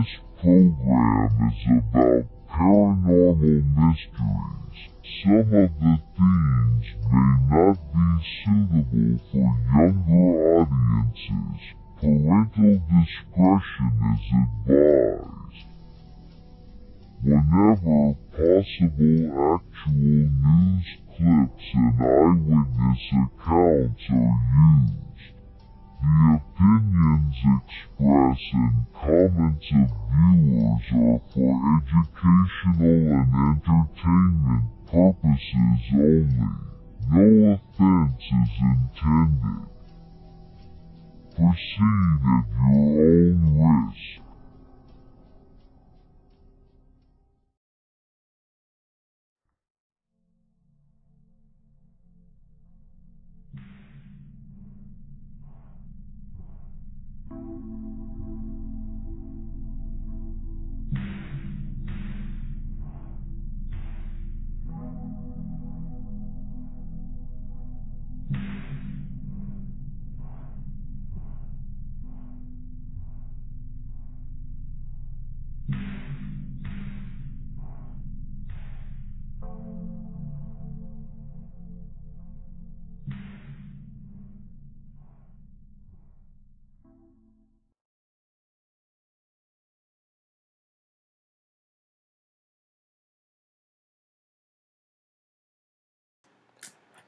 This program is about paranormal mysteries. Some of the themes may not be suitable for younger audiences. Parental discretion is advised. Whenever possible, actual news clips and eyewitness accounts are used. The opinions expressed and comments of viewers are for educational and entertainment purposes only. No offense is intended. Proceed at your own risk.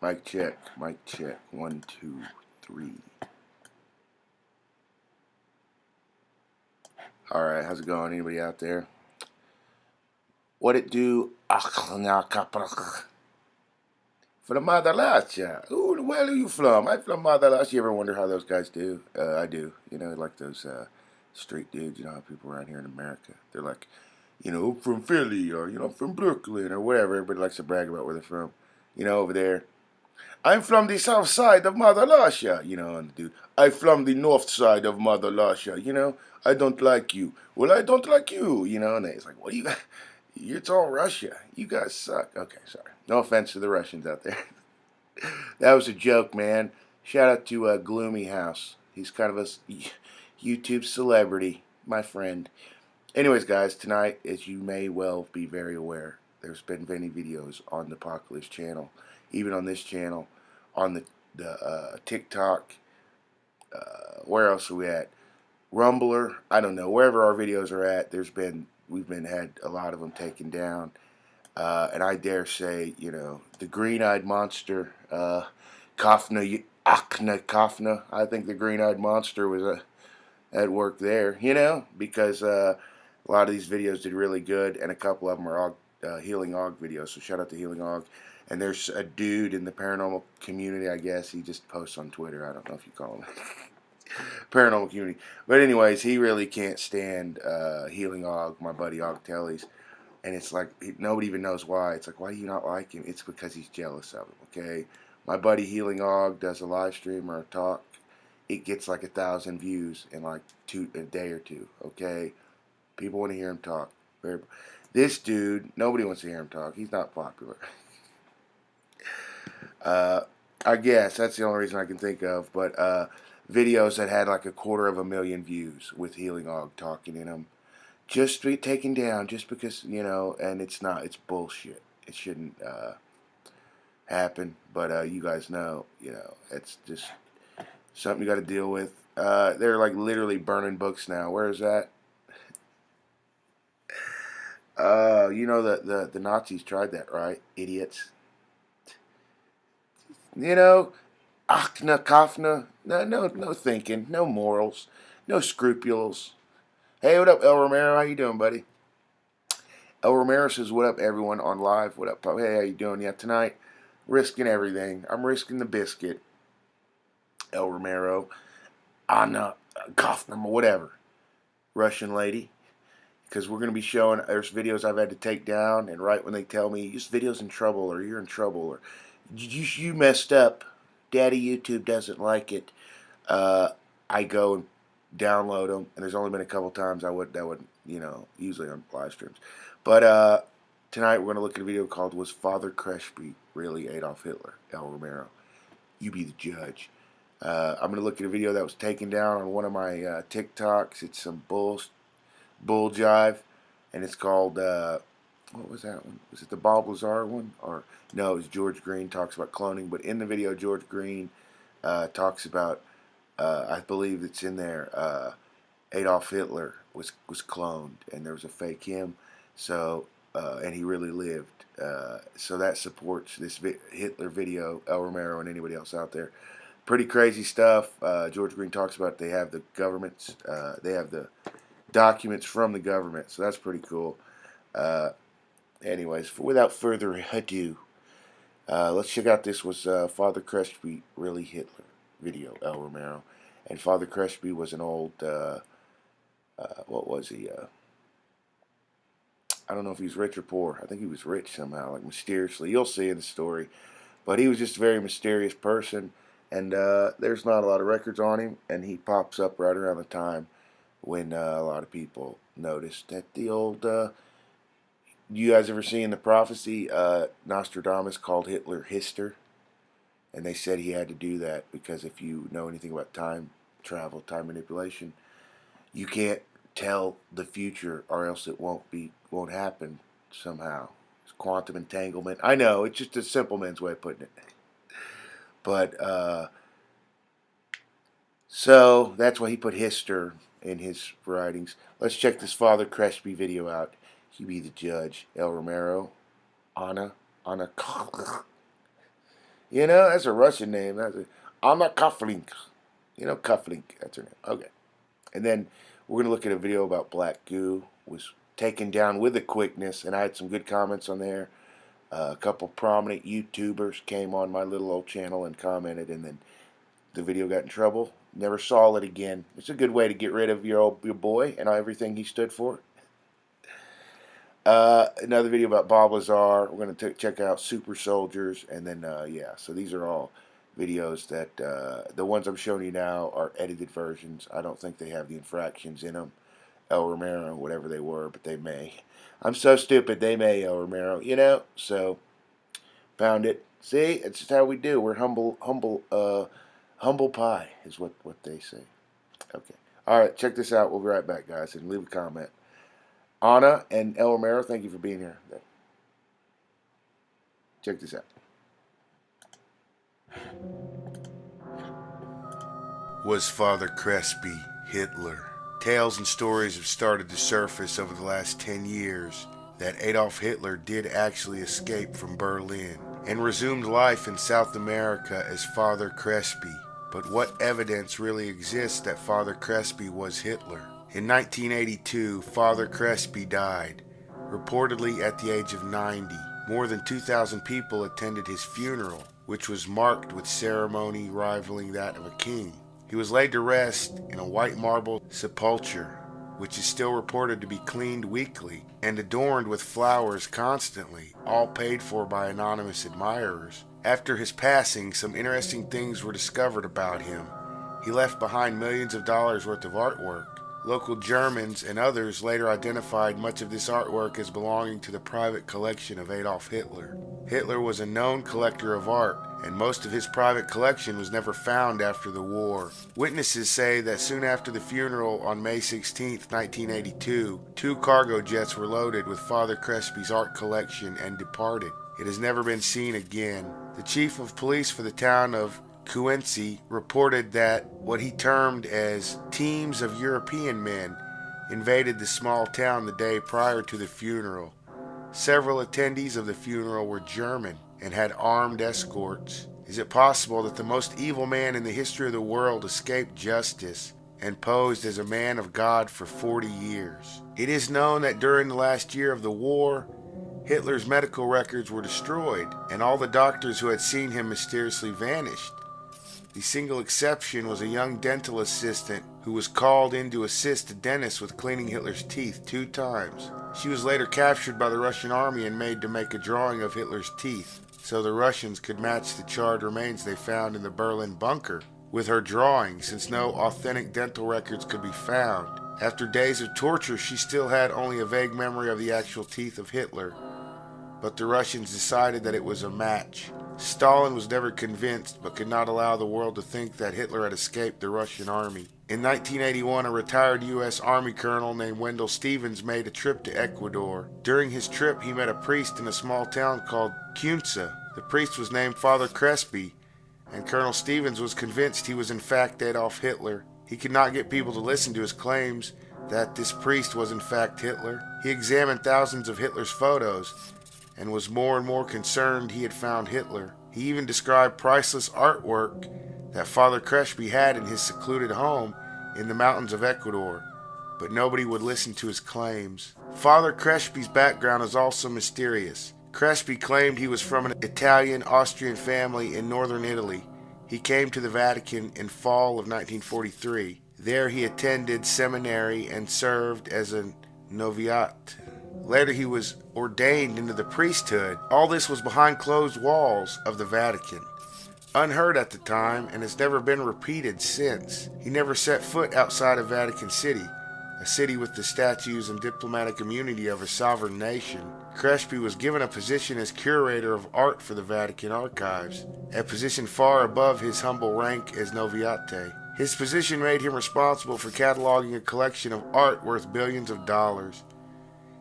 Mic check, mic check. 1, 2, 3. Alright, how's it going? Anybody out there? What it do? For the Madalasha. Who the hell are you from? I'm from Madalasha. You ever wonder how those guys do? I do. You know, like those street dudes. You know how people around here in America, they're like, you know, I'm from Philly, or, you know, I'm from Brooklyn, or whatever. Everybody likes to brag about where they're from. You know, over there, I'm from the south side of Mother Lasha, you know, and the dude, I'm from the north side of Mother Lasha, you know, I don't like you. Well, I don't like you, you know, and it's like, what do you, it's all Russia. You guys suck. Okay, sorry. No offense to the Russians out there. That was a joke, man. Shout out to Gloomy House. He's kind of a YouTube celebrity, my friend. Anyways, guys, tonight, as you may well be very aware, there's been many videos on the PacLives channel, even on this channel, on the TikTok. Where else are we at? Rumbler. I don't know. Wherever our videos are at, we've had a lot of them taken down. And I dare say, you know, the green-eyed monster, Kafna, Akna Kafna. I think the green-eyed monster was at work there, you know, because a lot of these videos did really good, and a couple of them are Healing Og videos. So shout out to Healing Og. And there's a dude in the paranormal community, I guess. He just posts on Twitter. I don't know if you call him paranormal community. But anyways, he really can't stand Healing Og, my buddy Og Telly's. And it's like, nobody even knows why. It's like, why do you not like him? It's because he's jealous of him, okay? My buddy Healing Og does a live stream or a talk. It gets like 1,000 views in like a day or two, okay? People want to hear him talk. This dude, nobody wants to hear him talk. He's not popular. I guess that's the only reason I can think of. But videos that had like 250,000 views with Healing Og talking in them just be taken down just because, you know, and it's bullshit. It shouldn't happen. But you guys know, you know, it's just something you got to deal with. They're like literally burning books now. Where is that? You know the Nazis tried that, right? Idiots. You know, Achna Kafna. No thinking, no morals, no scruples. Hey, what up, El Romero? How you doing, buddy? El Romero says, what up, everyone on live? What up, Pop? Hey, how you doing? Yeah, tonight, risking everything. I'm risking the biscuit. El Romero, Anna Kafna, whatever. Russian lady. Because we're going to be showing, there's videos I've had to take down, and right when they tell me, this video's in trouble, or you're in trouble, or you messed up, Daddy YouTube doesn't like it, I go and download them, and there's only been a couple times that would, you know, usually on live streams. But tonight we're going to look at a video called Was Father Krespi Really Adolf Hitler? El Romero. You be the judge. I'm going to look at a video that was taken down on one of my TikToks. It's some bull jive, and it's called what was that one? Was it the Bob Lazar one? Or no, it was George Green talks about cloning. But in the video, George Green talks about I believe it's in there. Adolf Hitler was cloned, and there was a fake him. So and he really lived. So that supports this Hitler video, El Romero, and anybody else out there. Pretty crazy stuff. George Green talks about they have the governments, they have the documents from the government, so that's pretty cool. Anyways, without further ado, let's check out this was Father Krespi, Really Hitler video, El Romero. And Father Krespi was an old, what was he? I don't know if he was rich or poor. I think he was rich somehow, like mysteriously. You'll see in the story. But he was just a very mysterious person, and there's not a lot of records on him, and he pops up right around the time when a lot of people noticed that the old, you guys ever seen the prophecy, Nostradamus called Hitler Hister, and they said he had to do that because if you know anything about time travel, time manipulation, you can't tell the future or else it won't happen somehow. It's quantum entanglement. I know, it's just a simple man's way of putting it. But, so that's why he put Hister in his writings. Let's check this Father Krespi video out. He be the judge. El Romero. Anna. You know, that's a Russian name. Anna Kuflink. You know, Kuflink. That's her name. Okay. And then we're going to look at a video about black goo. Was taken down with a quickness, and I had some good comments on there. A couple prominent YouTubers came on my little old channel and commented, and then the video got in trouble. Never saw it again. It's a good way to get rid of your boy and everything he stood for. Another video about Bob Lazar. We're going to check out Super Soldiers, and then yeah. So these are all videos that the ones I'm showing you now are edited versions. I don't think they have the infractions in them. El Romero, whatever they were, but they may. I'm so stupid. They may, El Romero. You know. So found it. See, it's just how we do. We're humble pie is what they say. Okay. All right. Check this out. We'll be right back, guys, and leave a comment. Anna and El Romero, thank you for being here. Check this out. Was Father Krespi Hitler? Tales and stories have started to surface over the last 10 years that Adolf Hitler did actually escape from Berlin and resumed life in South America as Father Krespi. But what evidence really exists that Father Krespi was Hitler? In 1982, Father Krespi died, reportedly at the age of 90. More than 2,000 people attended his funeral, which was marked with ceremony rivaling that of a king. He was laid to rest in a white marble sepulchre, which is still reported to be cleaned weekly and adorned with flowers constantly, all paid for by anonymous admirers. After his passing, some interesting things were discovered about him. He left behind millions of dollars worth of artwork. Local Germans and others later identified much of this artwork as belonging to the private collection of Adolf Hitler. Hitler was a known collector of art, and most of his private collection was never found after the war. Witnesses say that soon after the funeral on May 16, 1982, 2 cargo jets were loaded with Father Krespi's art collection and departed. It has never been seen again. The chief of police for the town of Krespi reported that what he termed as teams of European men invaded the small town the day prior to the funeral. Several attendees of the funeral were German and had armed escorts. Is it possible that the most evil man in the history of the world escaped justice and posed as a man of God for 40 years? It is known that during the last year of the war, Hitler's medical records were destroyed, and all the doctors who had seen him mysteriously vanished. The single exception was a young dental assistant who was called in to assist a dentist with cleaning Hitler's teeth 2 times. She was later captured by the Russian army and made to make a drawing of Hitler's teeth, so the Russians could match the charred remains they found in the Berlin bunker with her drawing, since no authentic dental records could be found. After days of torture, she still had only a vague memory of the actual teeth of Hitler, but the Russians decided that it was a match. Stalin was never convinced, but could not allow the world to think that Hitler had escaped the Russian army. In 1981, a retired U.S. Army colonel named Wendell Stevens made a trip to Ecuador. During his trip, he met a priest in a small town called Cunza. The priest was named Father Krespi, and Colonel Stevens was convinced he was in fact Adolf Hitler. He could not get people to listen to his claims that this priest was in fact Hitler. He examined thousands of Hitler's photos and was more and more concerned he had found Hitler. He even described priceless artwork that Father Krespi had in his secluded home in the mountains of Ecuador, but nobody would listen to his claims. Father Krespi's background is also mysterious. Krespi claimed he was from an Italian-Austrian family in northern Italy. He came to the Vatican in fall of 1943. There he attended seminary and served as a novitiate. Later he was ordained into the priesthood. All this was behind closed walls of the Vatican. Unheard at the time, and has never been repeated since. He never set foot outside of Vatican City, a city with the statues and diplomatic immunity of a sovereign nation. Krespi was given a position as curator of art for the Vatican archives, a position far above his humble rank as novitiate. His position made him responsible for cataloging a collection of art worth billions of dollars.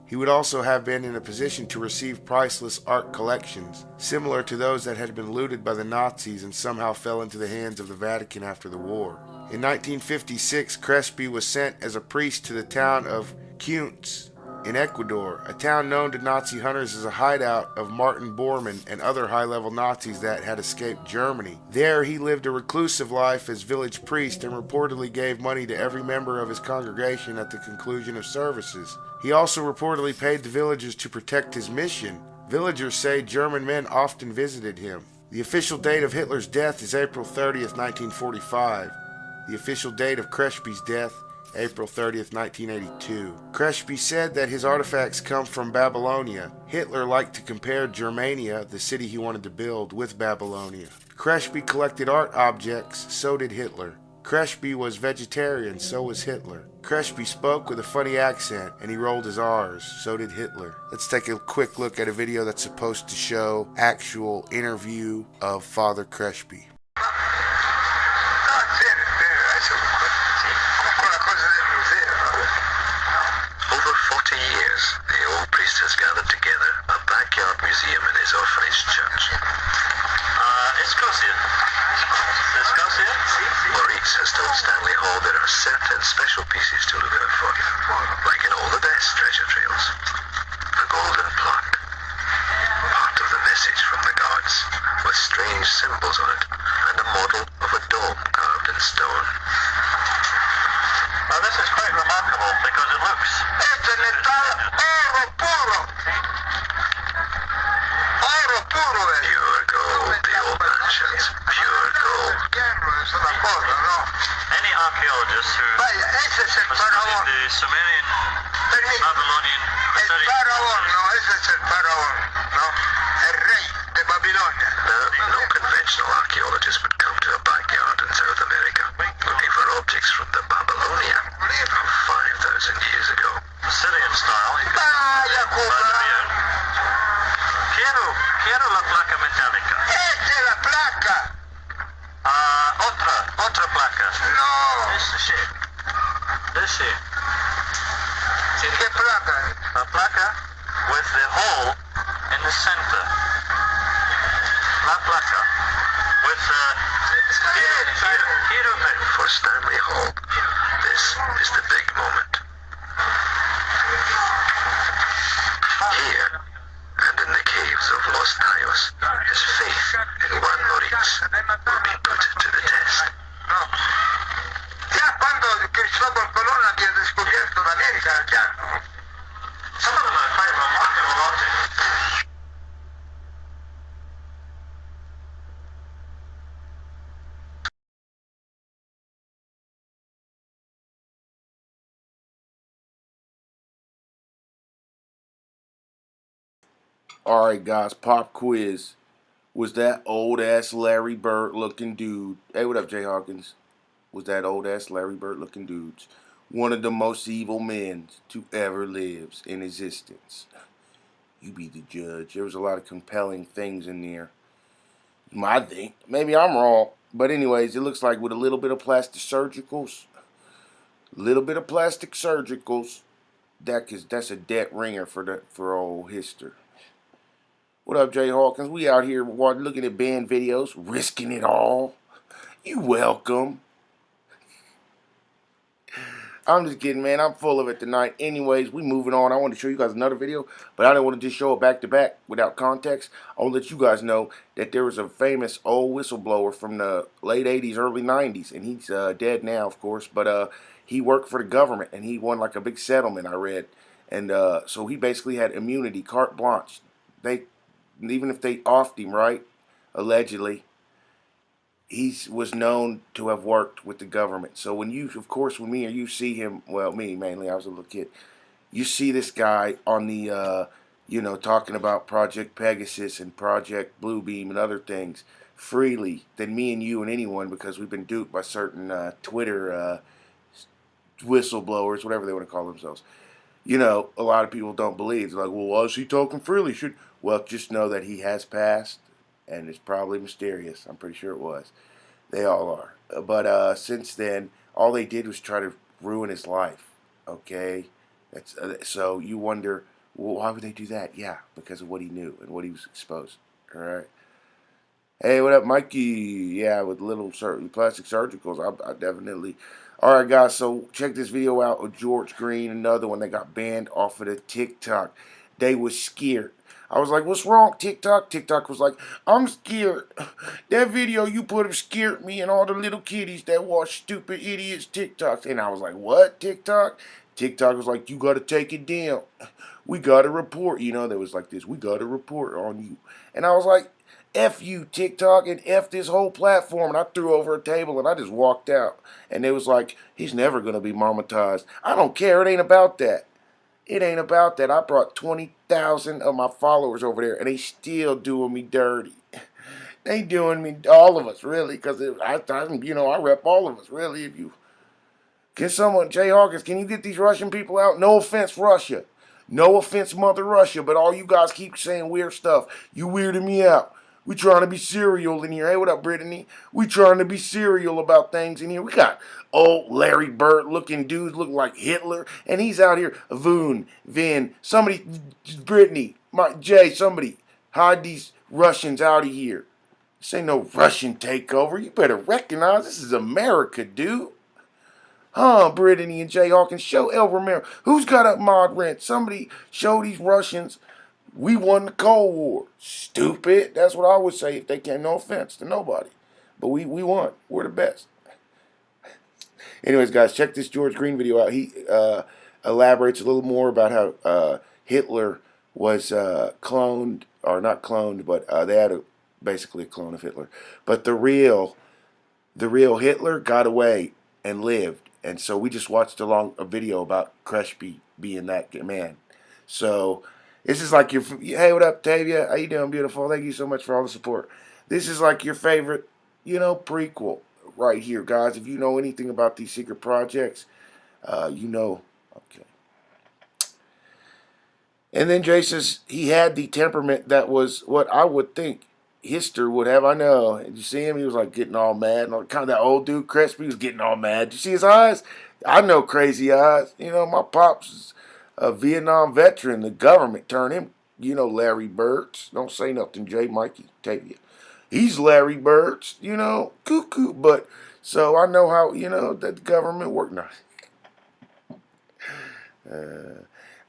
He would also have been in a position to receive priceless art collections, similar to those that had been looted by the Nazis and somehow fell into the hands of the Vatican after the war. In 1956, Krespi was sent as a priest to the town of Cunza in Ecuador, a town known to Nazi hunters as a hideout of Martin Bormann and other high-level Nazis that had escaped Germany. There he lived a reclusive life as village priest and reportedly gave money to every member of his congregation at the conclusion of services. He also reportedly paid the villagers to protect his mission. Villagers say German men often visited him. The official date of Hitler's death is April 30th, 1945. The official date of Krespi's death, April 30th, 1982. Krespi said that his artifacts come from Babylonia. Hitler liked to compare Germania, the city he wanted to build, with Babylonia. Krespi collected art objects, so did Hitler. Krespi was vegetarian, so was Hitler. Krespi spoke with a funny accent, and he rolled his R's, so did Hitler. Let's take a quick look at a video that's supposed to show actual interview of Father Krespi. Has gathered together a backyard museum in his orphanage church. Maurice has told Stanley Hall there are certain special pieces to look out for, like in all the best treasure trails. A golden plot, part of the message from the gods, with strange symbols on it, and a model of a dome carved in stone. Now this is quite remarkable because it looks... Pure gold, the old man shouts. Pure gold. Any archaeologist who studied the Sumerian, Babylonian, no conventional archaeologist would come to a backyard in South America looking for objects from the Babylonia of 5,000 years ago. Syrian style. Quiero la placa metálica. ¡Esta es la placa! Otra placa. No. Ese. ¿Qué placa? A placa with the hole in the center. La placa with for Stanley Hall, this is the big moment. Here, and in the caves of Los Cayos, his faith in Juan Maurice will be put to the test. No. Ya cuando Cristóbal Colón había descubierto la América, ya no. Some of them are quite remarkable objects. Alright guys, pop quiz. Was that old ass Larry Bird looking dude, hey what up Jay Hawkins, was that old ass Larry Bird looking dudes one of the most evil men to ever live in existence? You be the judge. There was a lot of compelling things in there. I think, maybe I'm wrong, but anyways, it looks like with a little bit of plastic surgicals, Little bit of plastic surgicals. That's a dead ringer for old history. What up, Jay Hawkins? We out here looking at band videos, risking it all. You welcome. I'm just kidding, man. I'm full of it tonight. Anyways, we moving on. I want to show you guys another video, but I didn't want to just show it back to back without context. I want to let you guys know that there was a famous old whistleblower from the late 80s, early 90s, and he's dead now, of course, but he worked for the government, and he won like a big settlement, I read. And so he basically had immunity, carte blanche. Even if they offed him, right, allegedly, he was known to have worked with the government. So when you, of course, when me or you see him, well, me mainly, I was a little kid, you see this guy on the, talking about Project Pegasus and Project Bluebeam and other things freely than me and you and anyone, because we've been duped by certain Twitter whistleblowers, whatever they want to call themselves. A lot of people don't believe. They're like, well, why is he talking freely? Well, just know that he has passed, and it's probably mysterious. I'm pretty sure it was. They all are. But since then, all they did was try to ruin his life. Okay? So you wonder, well, why would they do that? Yeah, because of what he knew and what he was exposed. All right? Hey, what up, Mikey? Yeah, with little plastic surgicals, I definitely. All right, guys, so check this video out of George Green, another one that got banned off of the TikTok. They was scared. I was like, what's wrong, TikTok? TikTok was like, I'm scared. That video you put up scared me and all the little kiddies that watch stupid idiots TikToks. And I was like, what, TikTok? TikTok was like, you got to take it down. We got to report. There was like this, we got to report on you. And I was like, F you, TikTok, and F this whole platform. And I threw over a table and I just walked out. And it was like, he's never going to be monetized. I don't care. It ain't about that. It ain't about that. I brought 20,000 of my followers over there, and they still doing me dirty. They doing me, all of us, really, because I rep all of us, really. If you can, someone, Jay Hawkins, can you get these Russian people out? No offense, Russia. No offense, Mother Russia, but all you guys keep saying weird stuff. You weirding me out. We trying to be serial in here. Hey, what up, Brittany? We trying to be serial about things in here. We got old Larry Bird looking dudes looking like Hitler, and he's out here. Vin, somebody, Brittany, Jay, somebody, hide these Russians out of here. This ain't no Russian takeover. You better recognize this is America, dude. Huh, Brittany and Jay Hawkins, show El Romero. Who's got up mod rent? Somebody show these Russians we won the Cold War. Stupid. That's what I would say if they can't. No offense to nobody. But we won. We're the best. Anyways, guys, check this George Green video out. He elaborates a little more about how Hitler was cloned, or not cloned, but they had basically a clone of Hitler. But the real Hitler got away and lived. And so we just watched a video about Krespi being that man. So this is like hey, what up, Tavia? How you doing, beautiful? Thank you so much for all the support. This is like your favorite, prequel right here, guys. If you know anything about these secret projects, Okay. And then Jay says he had the temperament that was what I would think Hister would have. I know. Did you see him? He was like getting all mad. Kind of that old dude, Krespi, was getting all mad. Did you see his eyes? I know crazy eyes. My pops is a Vietnam veteran. The government turned him, Larry Birds. Don't say nothing, Jay, Mikey, Tavia. He's Larry Birds, cuckoo. But, so I know how, that the government worked. No.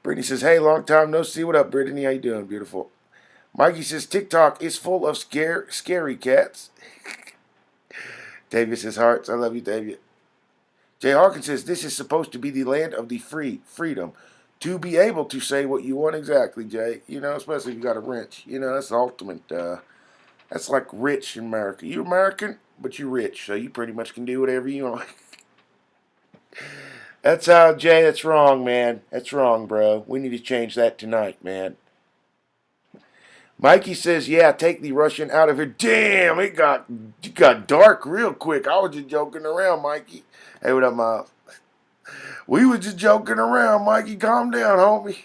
Brittany says, hey, long time no see. What up, Brittany? How you doing, beautiful? Mikey says, TikTok is full of scary cats. Tavia says, hearts. I love you, Tavia. Jay Hawkins says, this is supposed to be the land of the freedom. To be able to say what you want exactly, Jay. Especially if you got a wrench. That's the ultimate. That's like rich in America. You're American, but you're rich. So you pretty much can do whatever you want. That's how, Jay, that's wrong, man. That's wrong, bro. We need to change that tonight, man. Mikey says, yeah, take the Russian out of here. Damn, it got dark real quick. I was just joking around, Mikey. Hey, what up, Miles? We was just joking around, Mikey. Calm down, homie.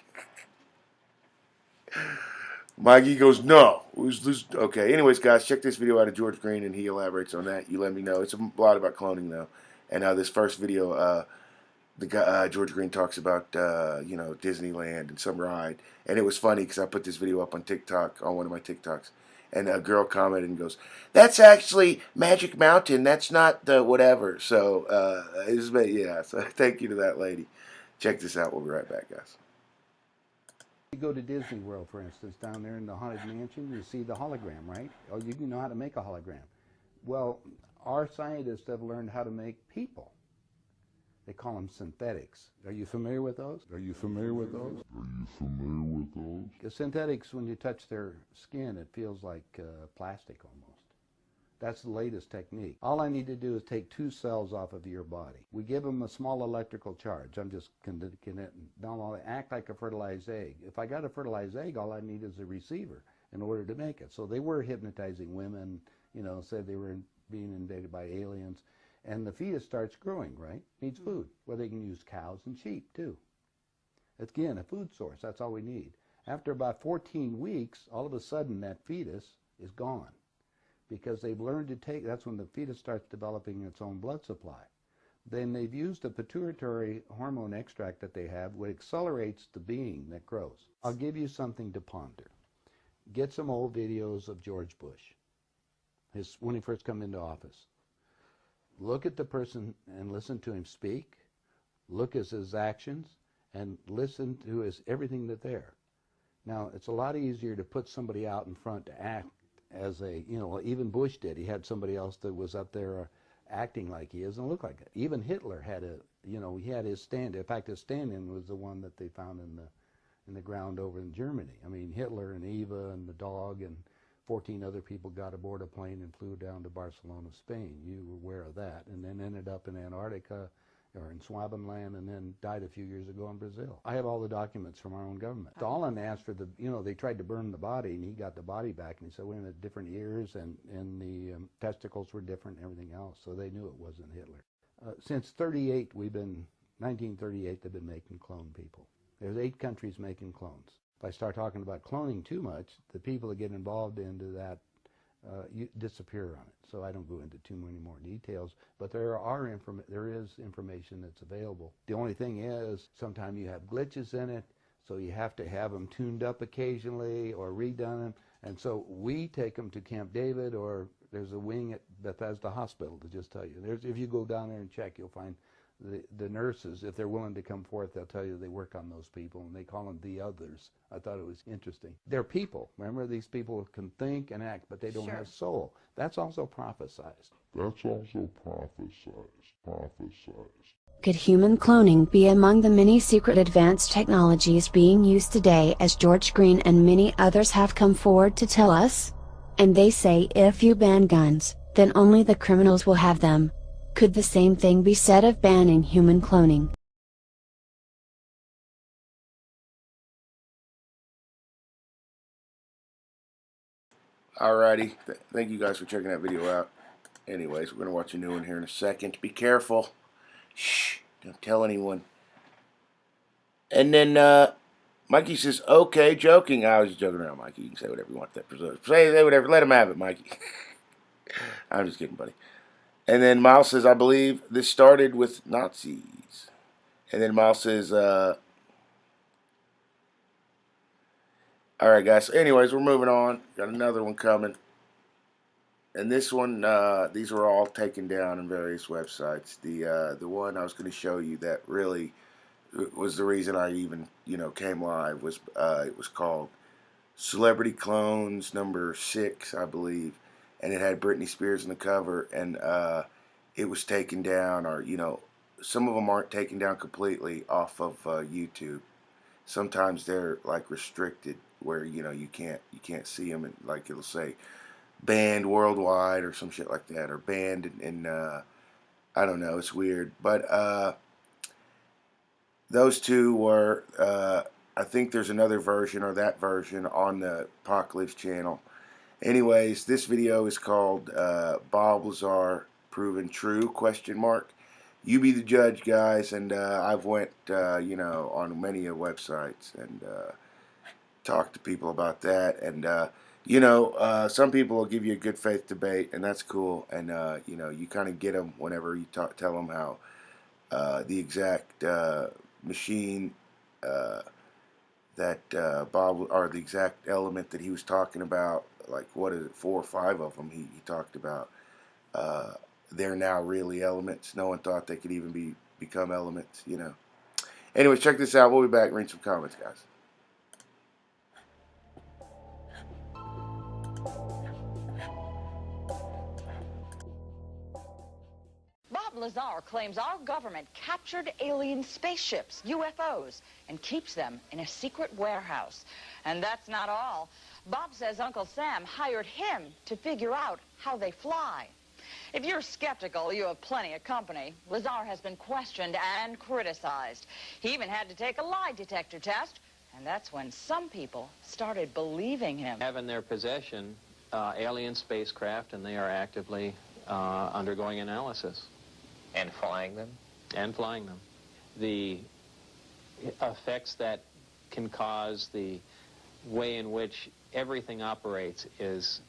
Mikey goes, no. Okay, anyways, guys, check this video out of George Green, and he elaborates on that. You let me know. It's a lot about cloning, though. And this first video, the guy George Green talks about Disneyland and some ride, and it was funny because I put this video up on TikTok, on one of my TikToks, and a girl commented and goes, "That's actually Magic Mountain. That's not the whatever." So yeah. So thank you to that lady. Check this out. We'll be right back, guys. You go to Disney World, for instance, down there in the Haunted Mansion, you see the hologram, right? Oh, you know how to make a hologram. Well, our scientists have learned how to make people. They call them synthetics. Are you familiar with those? Are you familiar with those? The synthetics, when you touch their skin, it feels like plastic almost. That's the latest technique. All I need to do is take 2 cells off of your body. We give them a small electrical charge. I'm just don't act like a fertilized egg. If I got a fertilized egg, all I need is a receiver in order to make it. So they were hypnotizing women, said they were being invaded by aliens. And the fetus starts growing, right? Needs food. Well, they can use cows and sheep too. Again, a food source. That's all we need. After about 14 weeks, all of a sudden that fetus is gone, because they've learned to take, that's when the fetus starts developing its own blood supply. Then they've used a pituitary hormone extract that they have, which accelerates the being that grows. I'll give you something to ponder. Get some old videos of George Bush, when he first came into office. Look at the person and listen to him speak. Look at his actions and listen to everything that's there. Now, it's a lot easier to put somebody out in front to act as even Bush did. He had somebody else that was up there acting like he is and look like it. Even Hitler had he had his stand. In fact, his stand-in was the one that they found in the ground over in Germany. I mean, Hitler and Eva and the dog and 14 other people got aboard a plane and flew down to Barcelona, Spain. You were aware of that. And then ended up in Antarctica or in Swabenland, and then died a few years ago in Brazil. I have all the documents from our own government. Stalin asked for they tried to burn the body, and he got the body back, and he said, wait a minute, different ears, and the testicles were different and everything else, so they knew it wasn't Hitler. Since 1938, they've been making clone people. There's 8 countries making clones. If I start talking about cloning too much, the people that get involved into that you disappear on it. So I don't go into too many more details, but there is information that's available. The only thing is, sometimes you have glitches in it, so you have to have them tuned up occasionally or redone. And so we take them to Camp David, or there's a wing at Bethesda Hospital, to just tell you. If you go down there and check, you'll find the nurses, if they're willing to come forth, they'll tell you they work on those people, and they call them the others. I thought it was interesting. They're people. Remember, these people can think and act, but they don't have soul. That's also prophesized. Could human cloning be among the many secret advanced technologies being used today, as George Green and many others have come forward to tell us? And they say if you ban guns, then only the criminals will have them. Could the same thing be said of banning human cloning? Alrighty, thank you guys for checking that video out. Anyways, we're going to watch a new one here in a second. Be careful. Shh, don't tell anyone. And then Mikey says, okay, joking. I was just joking around, Mikey. You can say whatever you want. Say whatever. Let him have it, Mikey. I'm just kidding, buddy. And then Miles says, I believe this started with Nazis. And then Miles says, alright, guys. So anyways, we're moving on. Got another one coming. And this one, these were all taken down on various websites. The one I was going to show you that really was the reason I even, came live was, it was called Celebrity Clones number 6, I believe. And it had Britney Spears on the cover, and it was taken down, or some of them aren't taken down completely off of YouTube. Sometimes they're like restricted, where you can't see them, and like it'll say banned worldwide or some shit like that, or banned in I don't know, it's weird. But those two were I think there's another version, or that version, on the PacLives channel. Anyways, this video is called Bob Lazar Proven True, ? You be the judge, guys. And I've went on many websites and talked to people about that. And some people will give you a good faith debate, and that's cool. And you kind of get them whenever you tell them how the exact machine that Bob, or the exact element that he was talking about, like what is it, 4 or 5 of them he talked about. Uh, they're now really elements. No one thought they could even become elements, you know. Anyways, check this out. We'll be back and read some comments, guys. Bob Lazar claims our government captured alien spaceships, UFOs, and keeps them in a secret warehouse. And that's not all. Bob says Uncle Sam hired him to figure out how they fly. If you're skeptical, you have plenty of company. Lazar has been questioned and criticized. He even had to take a lie detector test, and that's when some people started believing him. Have in their possession alien spacecraft, and they are actively undergoing analysis. And flying them? And flying them. The effects that can cause, the way in which everything operates is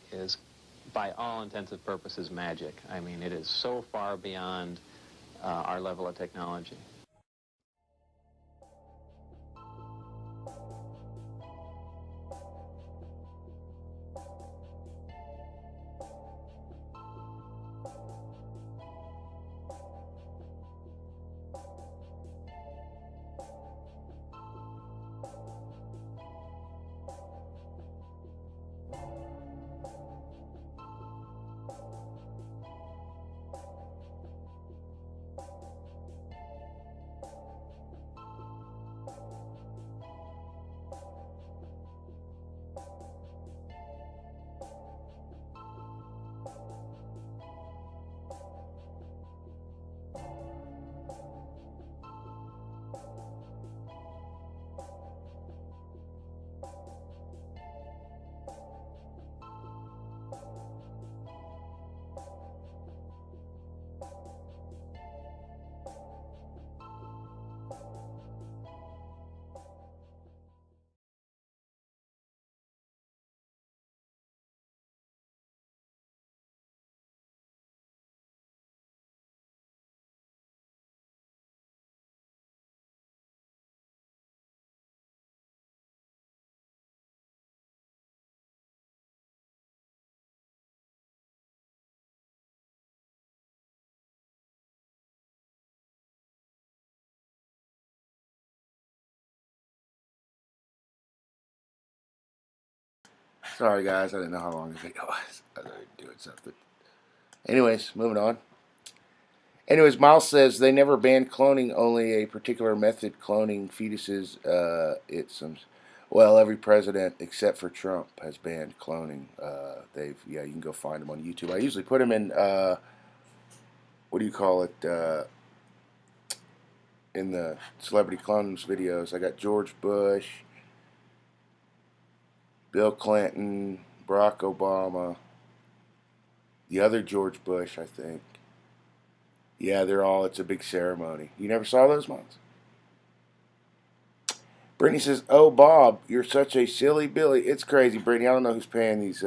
by all intents and purposes, magic. I mean, it is so far beyond our level of technology. Sorry, guys. I didn't know how long the video was. I was doing something. Anyways, moving on. Anyways, Miles says they never banned cloning, only a particular method cloning fetuses. Well, every president except for Trump has banned cloning. You can go find them on YouTube. I usually put them in, what do you call it, in the celebrity clones videos. I got George Bush, Bill Clinton, Barack Obama, the other George Bush, I think. Yeah, it's a big ceremony. You never saw those ones? Brittany says, "Oh, Bob, you're such a silly Billy." It's crazy, Brittany. I don't know who's paying these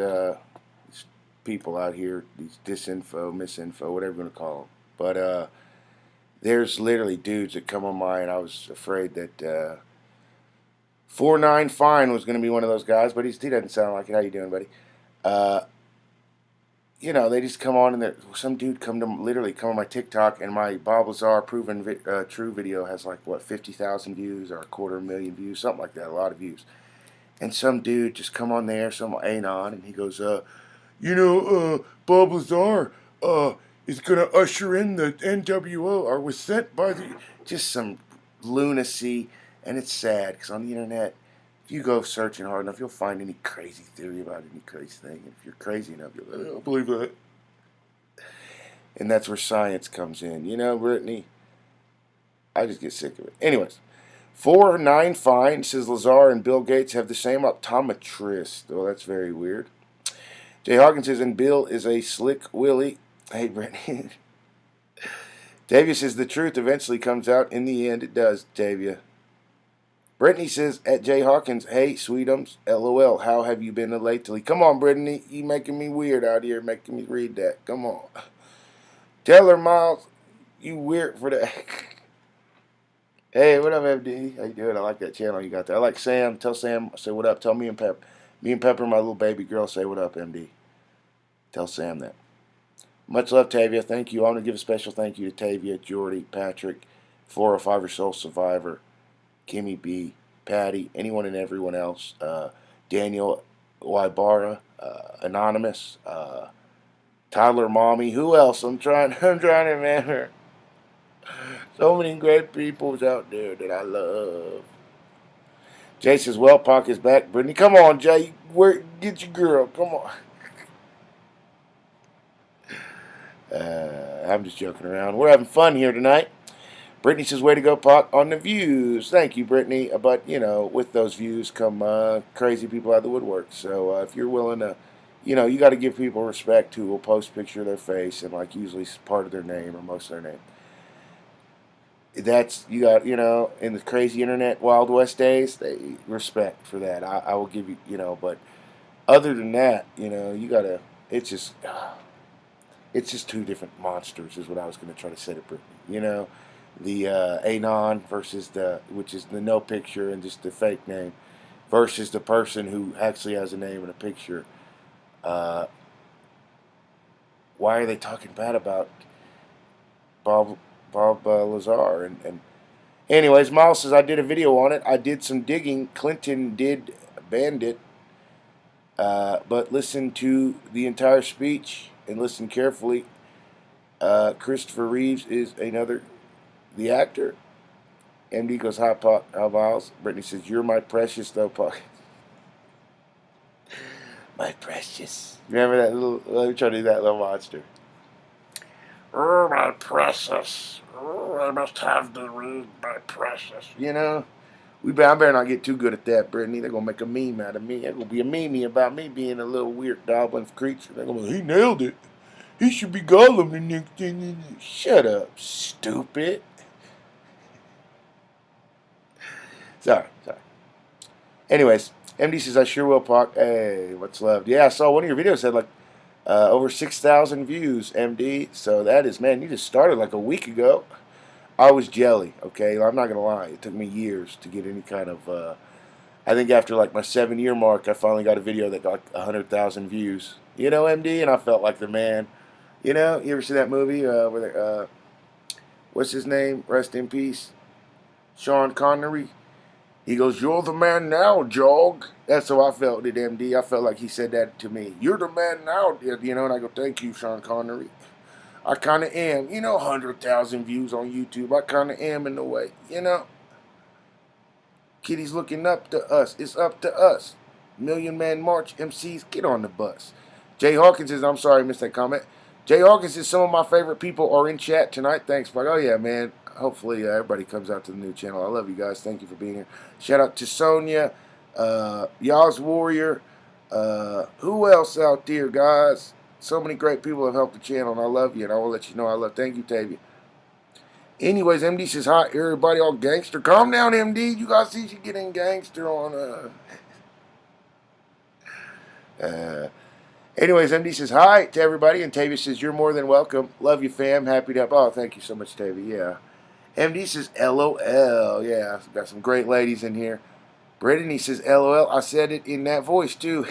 people out here, these misinfo, whatever you want to call them. But there's literally dudes that come on my, and I was afraid that 49 Fine was going to be one of those guys, but he doesn't sound like it. How you doing, buddy? They just come on, and some dude literally come on my TikTok, and my Bob Lazar proven true video has like, what, 50,000 views or 250,000 views, something like that, a lot of views. And some dude just come on there, some anon, and he goes, Bob Lazar is going to usher in the NWO, or was sent by just some lunacy. And it's sad, because on the internet, if you go searching hard enough, you'll find any crazy theory about any crazy thing. And if you're crazy enough, you'll go, I don't believe that. And that's where science comes in. You know, Brittany? I just get sick of it. Anyways, 49 Fine says Lazar and Bill Gates have the same optometrist. Oh, that's very weird. Jay Hawkins says, and Bill is a slick Willie. Hey, Brittany. Davia says, the truth eventually comes out. In the end, it does, Davia. Brittany says, at Jay Hawkins, hey, sweetums, LOL, how have you been lately? Come on, Brittany, you making me weird out here, making me read that. Come on. Tell her, Miles, you weird for that. Hey, what up, MD? How you doing? I like that channel you got there. I like Sam. Tell Sam, say what up. Tell me and Pepper, my little baby girl, say what up, MD. Tell Sam that. Much love, Tavia. Thank you. I want to give a special thank you to Tavia, Jordy, Patrick, 405er Soul Survivor, Kimmy B, Patty, anyone and everyone else. Daniel Wybara, Anonymous, Tyler Mommy. Who else? I'm trying to remember. So many great peoples out there that I love. Jay says, well, Pac is back. Brittany, come on, Jay. Get your girl. Come on. I'm just joking around. We're having fun here tonight. Brittany says, way to go, Pac, on the views. Thank you, Brittany. But, with those views come crazy people out of the woodwork. So if you're willing to, you got to give people respect who will post a picture of their face and, usually part of their name or most of their name. That's, you got, in the crazy internet Wild West days, they respect for that. I will give you, but other than that, you got to, it's just two different monsters is what I was going to try to say to Brittany. The Anon versus which is the no picture and just the fake name, versus the person who actually has a name and a picture. Why are they talking bad about Bob Lazar? And anyways, Miles says, I did a video on it. I did some digging. Clinton did banned it. But listen to the entire speech and listen carefully. Christopher Reeves is the actor. MD goes, hi, Pac, how Miles? Brittany says, you're my precious, though, Pac. My precious. Remember that little, let me try to do that little monster. Oh, my precious. Oh, I must have the read, my precious. I better not get too good at that, Brittany. They're going to make a meme out of me. They're going to be a meme about me being a little weird goblin creature. They're going to be, he nailed it. He should be Gollum the next thing. Shut up, stupid. Sorry. Anyways, MD says, I sure will, Pac. Hey, what's love? Yeah, I saw one of your videos had over 6,000 views, MD. So that is, man, you just started like a week ago. I was jelly, okay? I'm not going to lie. It took me years to get any kind of, I think after my 7-year mark, I finally got a video that got 100,000 views. MD? And I felt like the man. You ever see that movie where what's his name? Rest in peace. Sean Connery. He goes, you're the man now, Jog. That's how I felt at MD. I felt like he said that to me. You're the man now, and I go, thank you, Sean Connery. I kind of am. 100,000 views on YouTube. I kind of am in a way, Kitty's looking up to us. It's up to us. Million Man March MCs, get on the bus. Jay Hawkins says, I'm sorry I missed that comment. Jay Hawkins says, some of my favorite people are in chat tonight. Thanks, Mike. Oh, yeah, man. Hopefully everybody comes out to the new channel. I love you guys. Thank you for being here. Shout out to Sonia, Yaz Warrior. Who else out there, guys? So many great people have helped the channel, and I love you, and I will let you know I love. Thank you, Tavia. Anyways, MD says, hi, everybody all gangster. Calm down, MD. You guys see you getting gangster on... Anyways, MD says, hi to everybody, and Tavia says, you're more than welcome. Love you, fam. Happy to help. Oh, thank you so much, Tavia. Yeah. MD says, LOL. Yeah, got some great ladies in here. Brittany says, LOL. I said it in that voice, too.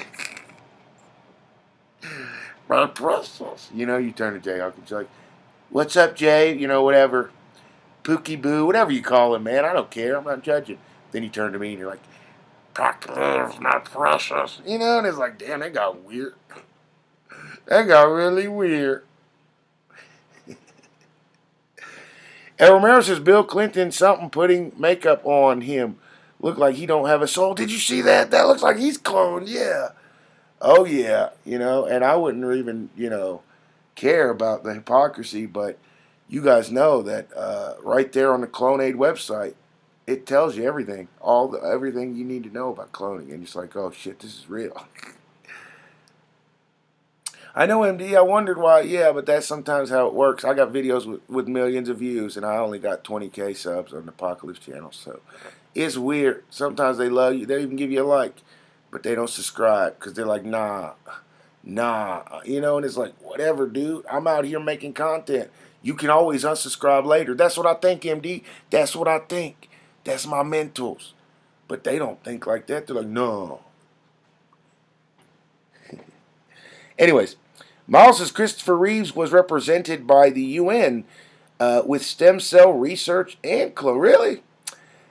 My precious. You turn to Jay Hawkins. You're like, what's up, Jay? Whatever. Pookie Boo, whatever you call him, man. I don't care. I'm not judging. Then you turn to me and you're like, PacLives, my precious. And it's like, damn, that got weird. That got really weird. El Romero says, Bill Clinton something putting makeup on him. Look like he don't have a soul. Did you see that? That looks like he's cloned. Yeah. Oh, yeah. And I wouldn't even, care about the hypocrisy, but you guys know that right there on the Clonaid website, it tells you everything. Everything you need to know about cloning. And it's like, oh, shit, this is real. I know, MD. I wondered why. Yeah, but that's sometimes how it works. I got videos with millions of views, and I only got 20K subs on the PacLives channel. So it's weird. Sometimes they love you. They even give you a like, but they don't subscribe because they're like, nah. And it's like, whatever, dude. I'm out here making content. You can always unsubscribe later. That's what I think, MD. That's what I think. That's my mentals. But they don't think like that. They're like, no. Anyways, Miles says Christopher Reeves was represented by the UN with stem cell research and clone. Really?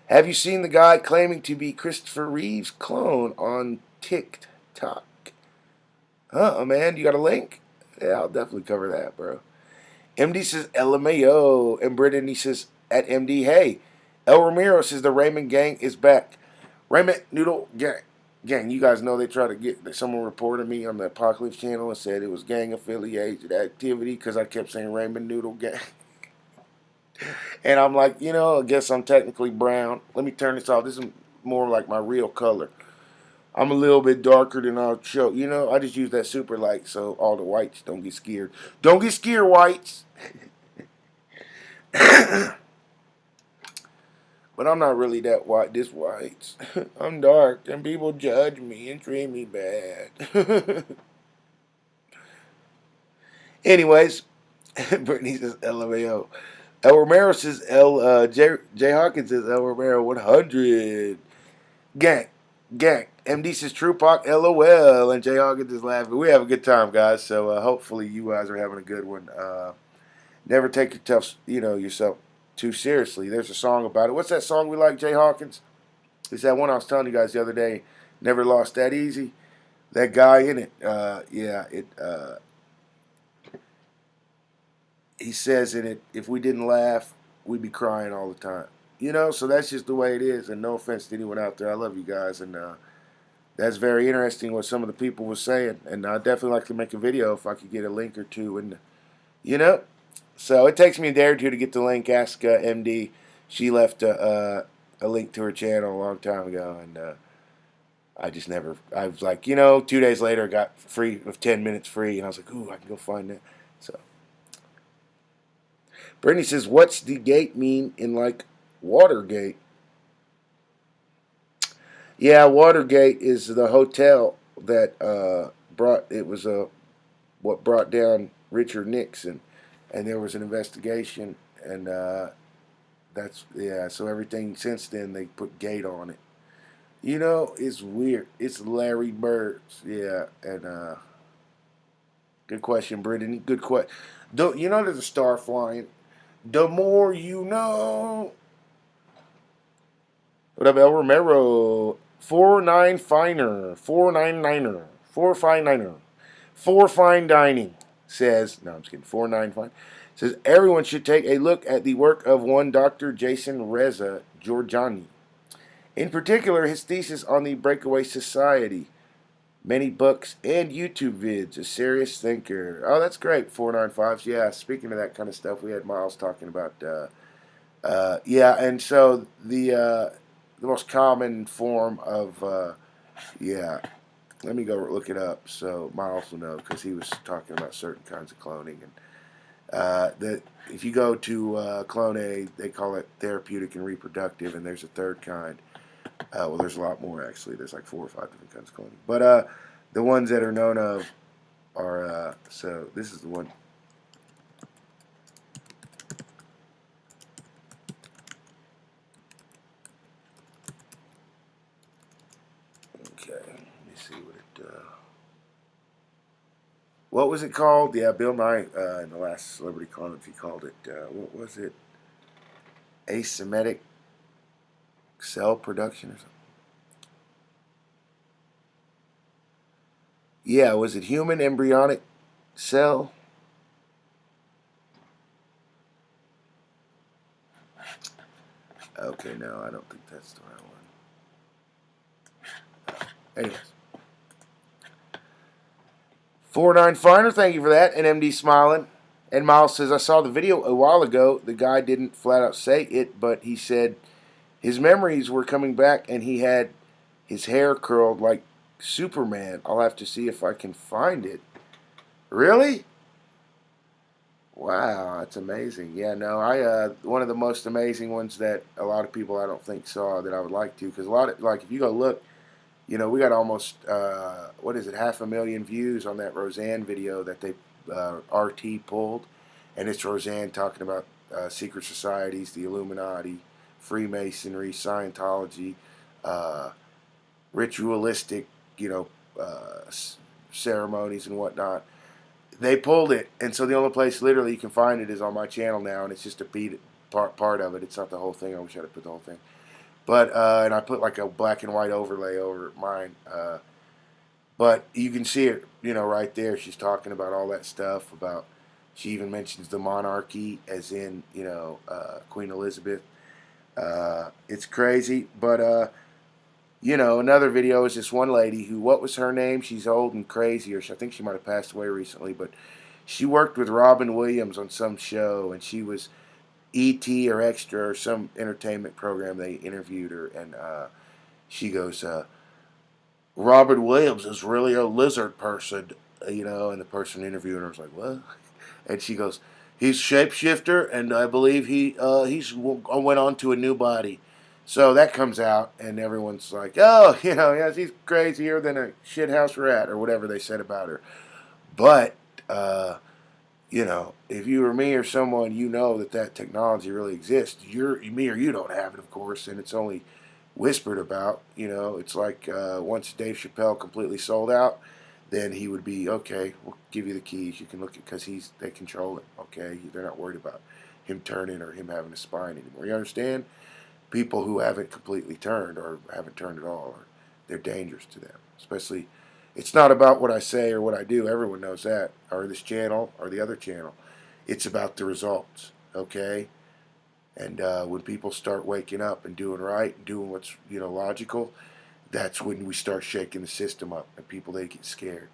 Have you seen the guy claiming to be Christopher Reeves' clone on TikTok? Man, you got a link? Yeah, I'll definitely cover that, bro. MD says LMAO, and Brittany says at MD, hey, El Ramiro says the Raymond gang is back. Raymond Noodle gang, you guys know they tried to get, someone reported me on the PacLives channel and said it was gang affiliated activity because I kept saying Raymond Noodle gang. And I'm like, I guess I'm technically brown. Let me turn this off. This is more like my real color. I'm a little bit darker than I'll show. I just use that super light so all the whites don't get scared. Don't get scared, whites. But I'm not really that white. This white. I'm dark, and people judge me and treat me bad. Anyways, Brittany says LMAO. El Romero says J Hawkins says El Romero 100. Gang. MD says True Pac LOL, and J Hawkins is laughing. We have a good time, guys. So hopefully you guys are having a good one. Never take yourself too seriously. There's a song about it. What's that song we like, Jay Hawkins? It's that one I was telling you guys the other day. Never Lost That Easy. That guy in it. He says in it, if we didn't laugh, we'd be crying all the time. So that's just the way it is. And no offense to anyone out there. I love you guys. And that's very interesting what some of the people were saying. And I'd definitely like to make a video if I could get a link or two. And, So it takes me a day or two to get the link. Ask MD. She left a link to her channel a long time ago, and I just never. I was like, 2 days later, I got free of 10 minutes free, and I was like, ooh, I can go find that. So, Brittany says, "What's the gate mean in like Watergate?" Yeah, Watergate is the hotel that brought. It was what brought down Richard Nixon. And there was an investigation, and so everything since then, they put gate on it. It's weird. It's Larry Bird's, yeah, and good question, Brittany, good question. There's a star flying. The more you know. What up, El Romero? 49 Finer, 499er, 459er, 4 Fine Dining. Says, no, I'm just kidding, 495, says everyone should take a look at the work of one Dr. Jason Reza Georgiani. In particular, his thesis on the Breakaway Society, many books and YouTube vids, a serious thinker. Oh, that's great, 495s. Yeah, speaking of that kind of stuff, we had Miles talking about, and so the most common form of, let me go look it up so Miles will know, because he was talking about certain kinds of cloning. And if you go to Clone A, they call it therapeutic and reproductive, and there's a third kind. Well, there's a lot more, actually. There's like 4 or 5 different kinds of cloning. But the ones that are known of are, so this is the one. Okay, let me see what it, what was it called? Yeah, Bill Nye in the last Celebrity Clones, he called it, what was it? Asymmetric cell production or something? Yeah, was it human embryonic cell? Okay, no, I don't think that's the right one. Anyways. 49 Finer, thank you for that. And MD smiling. And Miles says, I saw the video a while ago. The guy didn't flat out say it, but he said his memories were coming back and he had his hair curled like Superman. I'll have to see if I can find it. Really? Wow, that's amazing. Yeah, no, one of the most amazing ones that a lot of people I don't think saw that I would like to, because a lot of, like, if you go look, we got almost, 500,000 views on that Roseanne video that they, RT pulled, and it's Roseanne talking about secret societies, the Illuminati, Freemasonry, Scientology, ritualistic, you know, ceremonies and whatnot. They pulled it, and so the only place literally you can find it is on my channel now, and it's just a part of it. It's not the whole thing. I wish I'd put the whole thing. But and I put like a black and white overlay over mine. But you can see it, you know, right there. She's talking about all that stuff about. She even mentions the monarchy, as in, you know, Queen Elizabeth. It's crazy, but you know, another video is this one lady who, what was her name? She's old and crazy, or I think she might have passed away recently, but she worked with Robin Williams on some show, and she was E.T. or Extra or some entertainment program. They interviewed her, and she goes, Robert Williams is really a lizard person, you know, and the person interviewing her was like, what? And she goes, he's shapeshifter, and I believe he's went on to a new body. So that comes out, and everyone's like, oh, you know, yeah, she's crazier than a shithouse rat, or whatever they said about her. But, you know, if you or me or someone, you know that technology really exists. Me or you don't have it, of course, and it's only whispered about. You know, it's like once Dave Chappelle completely sold out, then he would be, okay, we'll give you the keys. You can look at, because they control it, okay? They're not worried about him turning or him having a spine anymore. You understand? People who haven't completely turned or haven't turned at all, or they're dangerous to them. Especially, it's not about what I say or what I do. Everyone knows that, or this channel or the other channel. It's about the results, okay? And when people start waking up and doing right and doing what's, you know, logical, that's when we start shaking the system up, and people, they get scared.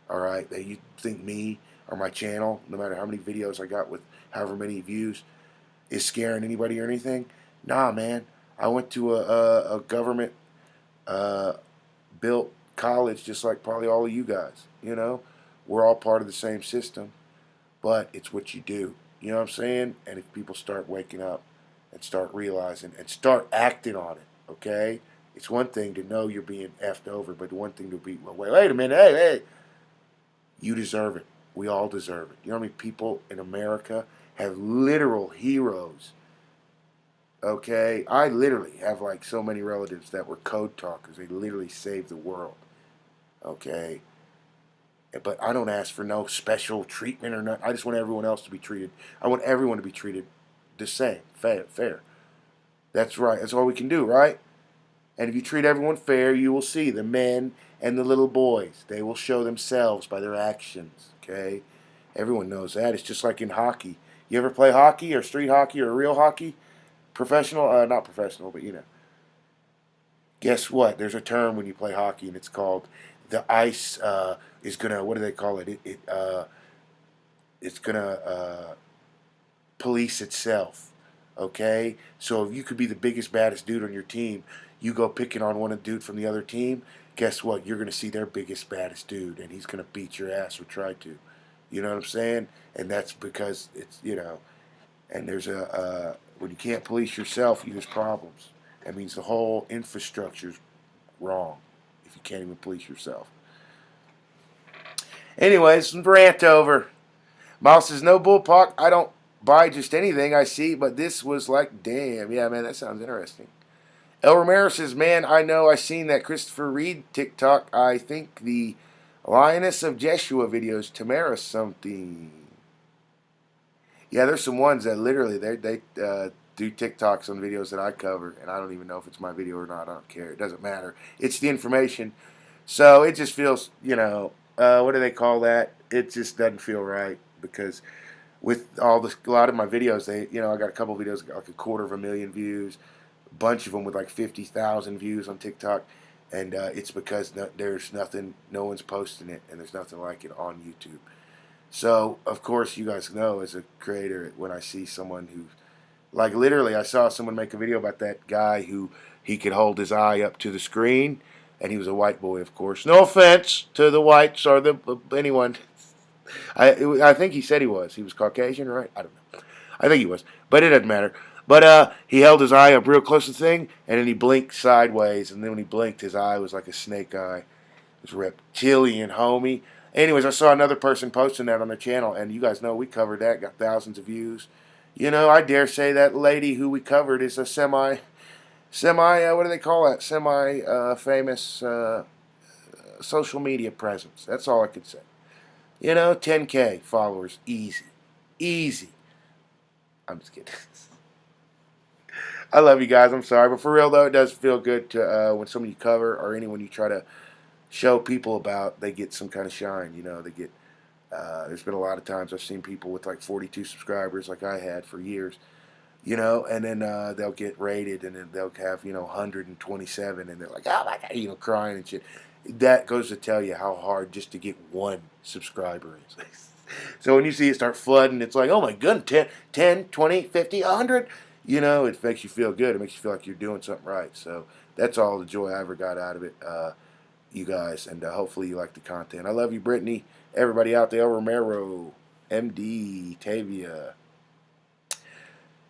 All right, you think me or my channel, no matter how many videos I got with however many views, is scaring anybody or anything? Nah, man. I went to a government built college, just like probably all of you guys. You know, we're all part of the same system, but it's what you do. You know what I'm saying? And if people start waking up and start realizing and start acting on it, okay? It's one thing to know you're being effed over, but one thing to be, well, wait a minute, hey, you deserve it. We all deserve it. You know how many people in America have literal heroes? Okay, I literally have like so many relatives that were code talkers. They literally saved the world. Okay, but I don't ask for no special treatment or nothing. I just want everyone else to be treated. I want everyone to be treated the same, fair. That's right. That's all we can do, right? And if you treat everyone fair, you will see the men and the little boys. They will show themselves by their actions. Okay, everyone knows that. It's just like in hockey. You ever play hockey or street hockey or real hockey? Professional, not professional, but you know. Guess what? There's a term when you play hockey, and it's called the ice is gonna. What do they call it? It's gonna police itself. Okay, so if you could be the biggest, baddest dude on your team, you go picking on one dude from the other team. Guess what? You're gonna see their biggest, baddest dude, and he's gonna beat your ass or try to. You know what I'm saying? And that's because it's, you know. And there's when you can't police yourself, there's problems. That means the whole infrastructure's wrong if you can't even police yourself. Anyways, rant over. Miles says, no bullpuck. I don't buy just anything I see, but this was like, damn. Yeah, man, that sounds interesting. El Romero says, man, I know I seen that Christopher Reed TikTok. I think the Lioness of Jeshua videos, Tamara something. Yeah, there's some ones that literally they do TikToks on videos that I cover, and I don't even know if it's my video or not. I don't care. It doesn't matter. It's the information. So it just feels, you know, what do they call that? It just doesn't feel right, because with a lot of my videos, I got a couple videos like 250,000 views, a bunch of them with like 50,000 views on TikTok, and it's because there's nothing, no one's posting it, and there's nothing like it on YouTube. So, of course, you guys know as a creator, when I see someone who, like literally, I saw someone make a video about that guy who he could hold his eye up to the screen, and he was a white boy, of course. No offense to the whites or anyone. I think he said he was. He was Caucasian, right? I don't know. I think he was, but it doesn't matter. But he held his eye up real close to the thing, and then he blinked sideways, and then when he blinked, his eye was like a snake eye. It was reptilian, homie. Anyways, I saw another person posting that on their channel, and you guys know we covered that, got thousands of views. You know, I dare say that lady who we covered is a what do they call that? Famous social media presence. That's all I could say. You know, 10K followers, easy, easy. I'm just kidding. I love you guys. I'm sorry, but for real though, it does feel good to when somebody you cover or anyone you try to show people about, they get some kind of shine. You know, they get. There's been a lot of times I've seen people with like 42 subscribers, like I had for years. You know, and then they'll get rated, and then they'll have 127, and they're like, oh my god, crying and shit. That goes to tell you how hard just to get one subscriber is. So when you see it start flooding, it's like, oh my goodness, 10, 20, 50, 100. You know, it makes you feel good. It makes you feel like you're doing something right. So that's all the joy I ever got out of it, you guys. And hopefully you like the content. I love you, Brittany. Everybody out there, Romero, MD, Tavia.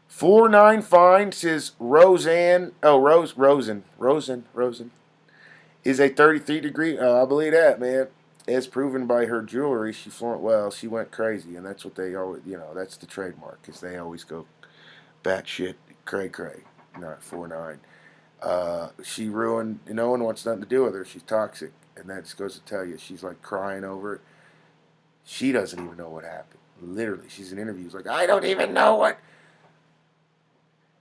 49 says Rosen is a 33 degree. I believe that, man. As proven by her jewelry, she went crazy, and that's what they always, that's the trademark, because they always go batshit cray. Not 49. She ruined. No one wants nothing to do with her. She's toxic, and that just goes to tell you, she's like crying over it. She doesn't even know what happened. Literally, she's in interviews like, I don't even know what.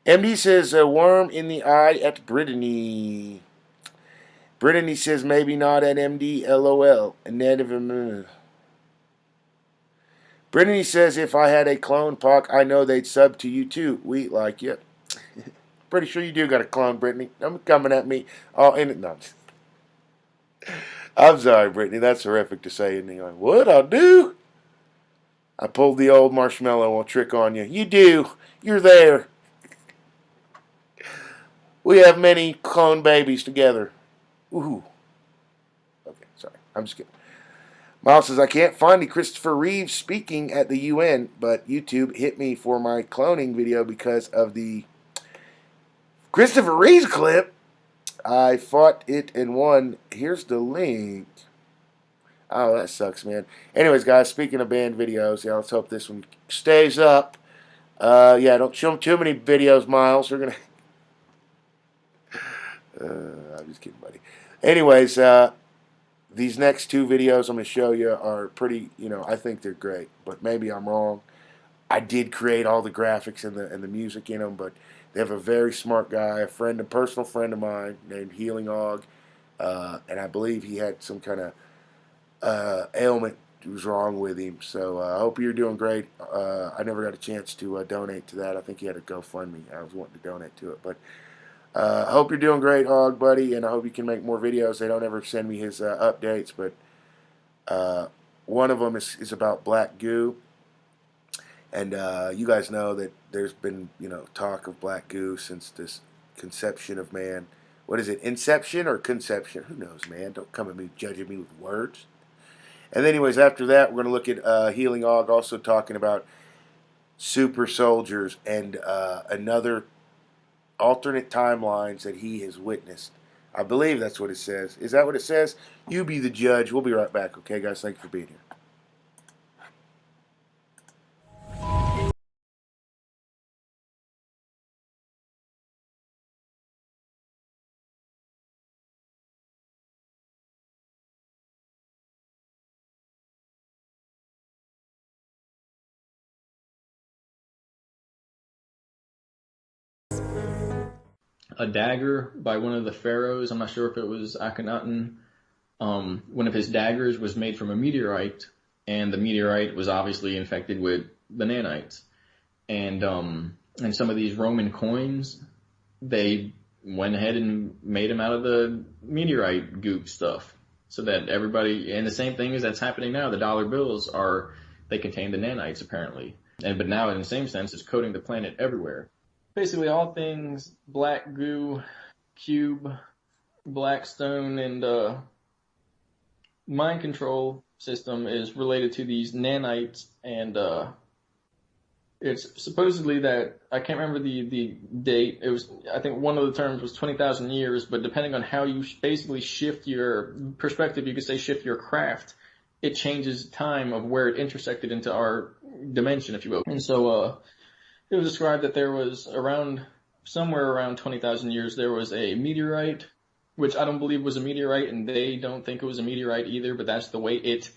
MD says a worm in the eye at Brittany. Brittany says maybe not at MD. LOL. Brittany says if I had a clone Pac, I know they'd sub to you too. We like you. Pretty sure you do got a clone, Brittany. I'm coming at me. Oh, in it. No. I'm sorry, Brittany. That's horrific to say. And you're like, what I do? I pulled the old marshmallow trick on you. You do. You're there. We have many clone babies together. Ooh. Okay, sorry. I'm just kidding. Miles says, I can't find the Christopher Reeves speaking at the UN, but YouTube hit me for my cloning video because of the Christopher Reeves clip. I fought it and won. Here's the link. Oh, that sucks, man. Anyways, guys, speaking of banned videos, let's hope this one stays up. Don't show them too many videos, Miles. We're going to... I'm just kidding, buddy. Anyways, these next two videos I'm going to show you are pretty, I think they're great, but maybe I'm wrong. I did create all the graphics and the music in them, but they have a very smart guy, a personal friend of mine named Healing Og, and I believe he had some kind of ailment was wrong with him. So I hope you're doing great. I never got a chance to donate to that. I think he had a GoFundMe. I was wanting to donate to it, but I hope you're doing great, Og, buddy, and I hope you can make more videos. They don't ever send me his updates, but one of them is about black goo. And you guys know that there's been, talk of black goo since this conception of man. What is it, inception or conception? Who knows, man? Don't come at me judging me with words. And anyways, after that, we're going to look at Healing Og, also talking about super soldiers and another alternate timelines that he has witnessed. I believe that's what it says. Is that what it says? You be the judge. We'll be right back. Okay, guys? Thank you for being here. A dagger by one of the pharaohs. I'm not sure if it was Akhenaten. One of his daggers was made from a meteorite, and the meteorite was obviously infected with the nanites. And some of these Roman coins, they went ahead and made them out of the meteorite goop stuff, so that everybody. And the same thing is that's happening now. The dollar bills they contain the nanites apparently, but now in the same sense, it's coating the planet everywhere. Basically, all things black goo, cube, blackstone, and mind control system is related to these nanites, and it's supposedly that, I can't remember the date, it was, I think one of the terms was 20,000 years, but depending on how you basically shift your perspective, you could say shift your craft, it changes time of where it intersected into our dimension, if you will. And so, it was described that there was somewhere around 20,000 years, there was a meteorite, which I don't believe was a meteorite, and they don't think it was a meteorite either, but that's the way it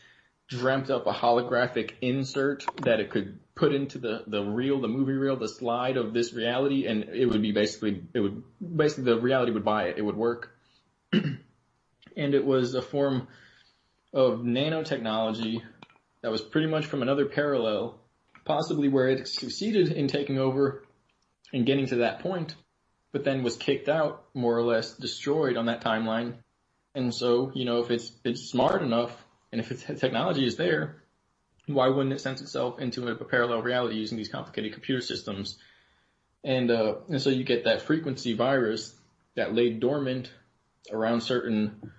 dreamt up a holographic insert that it could put into the movie reel, the slide of this reality, and it would basically the reality would buy it. It would work. And it was a form of nanotechnology that was pretty much from another parallel, possibly where it succeeded in taking over and getting to that point, but then was kicked out, more or less destroyed on that timeline. And so, if it's smart enough, and if its technology is there, why wouldn't it sense itself into a parallel reality using these complicated computer systems? And so you get that frequency virus that lay dormant around certain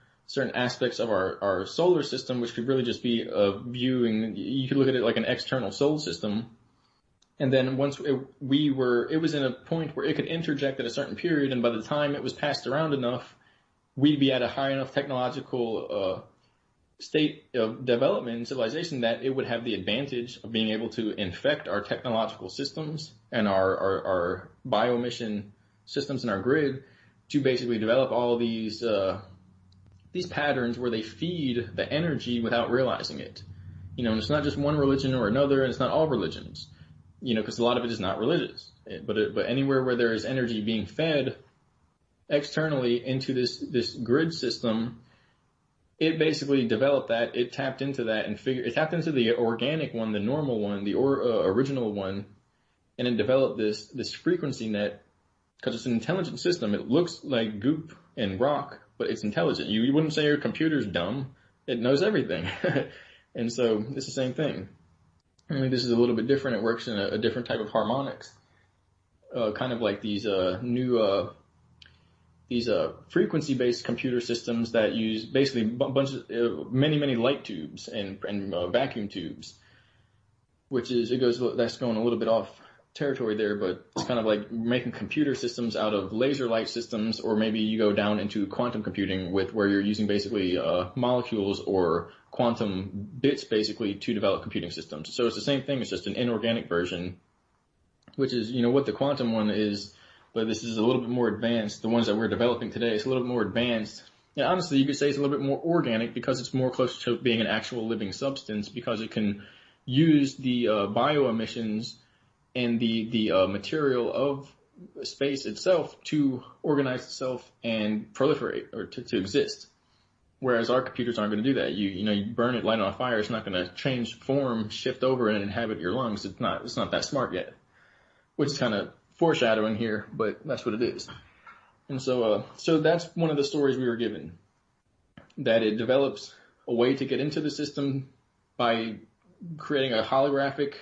aspects of our solar system, which could really just be viewing. You could look at it like an external solar system. And then once it was in a point where it could interject at a certain period, and by the time it was passed around enough, we'd be at a high enough technological state of development and civilization that it would have the advantage of being able to infect our technological systems and our bioemission systems in our grid to basically develop all these patterns where they feed the energy without realizing it. And it's not just one religion or another, and it's not all religions, because a lot of it is not religious. But anywhere where there is energy being fed externally into this grid system, it basically developed that. It tapped into that it tapped into the organic one, the normal one, the original one, and it developed this frequency net because it's an intelligent system. It looks like goop and rock, but it's intelligent. You wouldn't say your computer's dumb. It knows everything. And so it's the same thing. Only this is a little bit different. It works in a different type of harmonics, kind of like these new frequency-based computer systems that use basically many light tubes and vacuum tubes, that's going a little bit off territory there, but it's kind of like making computer systems out of laser light systems, or maybe you go down into quantum computing where you're using basically molecules or quantum bits basically to develop computing systems. So it's the same thing. It's just an inorganic version, which is what the quantum one is. But this is a little bit more advanced. The ones that we're developing today, it's a little bit more advanced. And honestly, you could say it's a little bit more organic because it's more close to being an actual living substance, because it can use the bioemissions and the material of space itself to organize itself and proliferate, or to exist. Whereas our computers aren't going to do that. You burn it, light it on fire, it's not going to change form, shift over, and inhabit your lungs. It's not that smart yet, which is kind of foreshadowing here, but that's what it is. And so that's one of the stories we were given, that it develops a way to get into the system by creating a holographic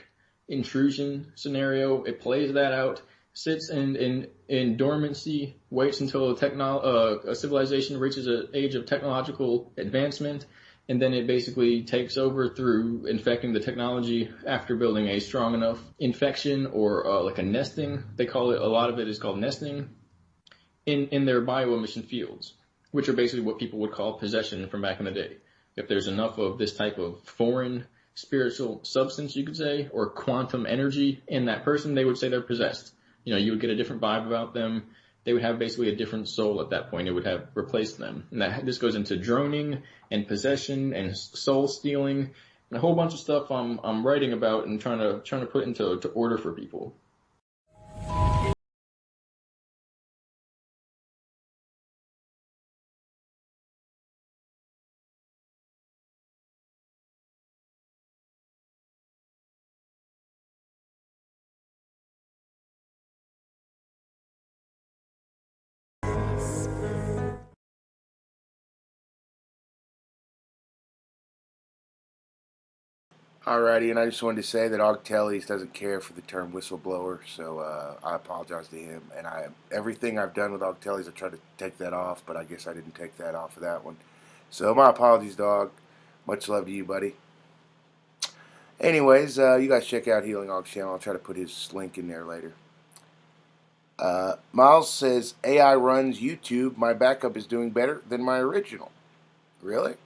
intrusion scenario. It plays that out, sits in dormancy, waits until a civilization reaches an age of technological advancement, and then it basically takes over through infecting the technology after building a strong enough infection, or like a nesting. They call it, a lot of it is called nesting, in their bioemission fields, which are basically what people would call possession from back in the day. If there's enough of this type of foreign spiritual substance, you could say, or quantum energy in that person, they would say they're possessed. You would get a different vibe about them. They would have basically a different soul at that point. It would have replaced them. And this goes into droning and possession and soul stealing and a whole bunch of stuff I'm writing about and trying to put into order for people. Alrighty, and I just wanted to say that Ogtellies doesn't care for the term whistleblower, so I apologize to him. And everything I've done with Ogtellies, I tried to take that off, but I guess I didn't take that off of that one. So my apologies, dog. Much love to you, buddy. Anyways, you guys check out Healing Og's channel. I'll try to put his link in there later. Miles says, AI runs YouTube. My backup is doing better than my original. Really?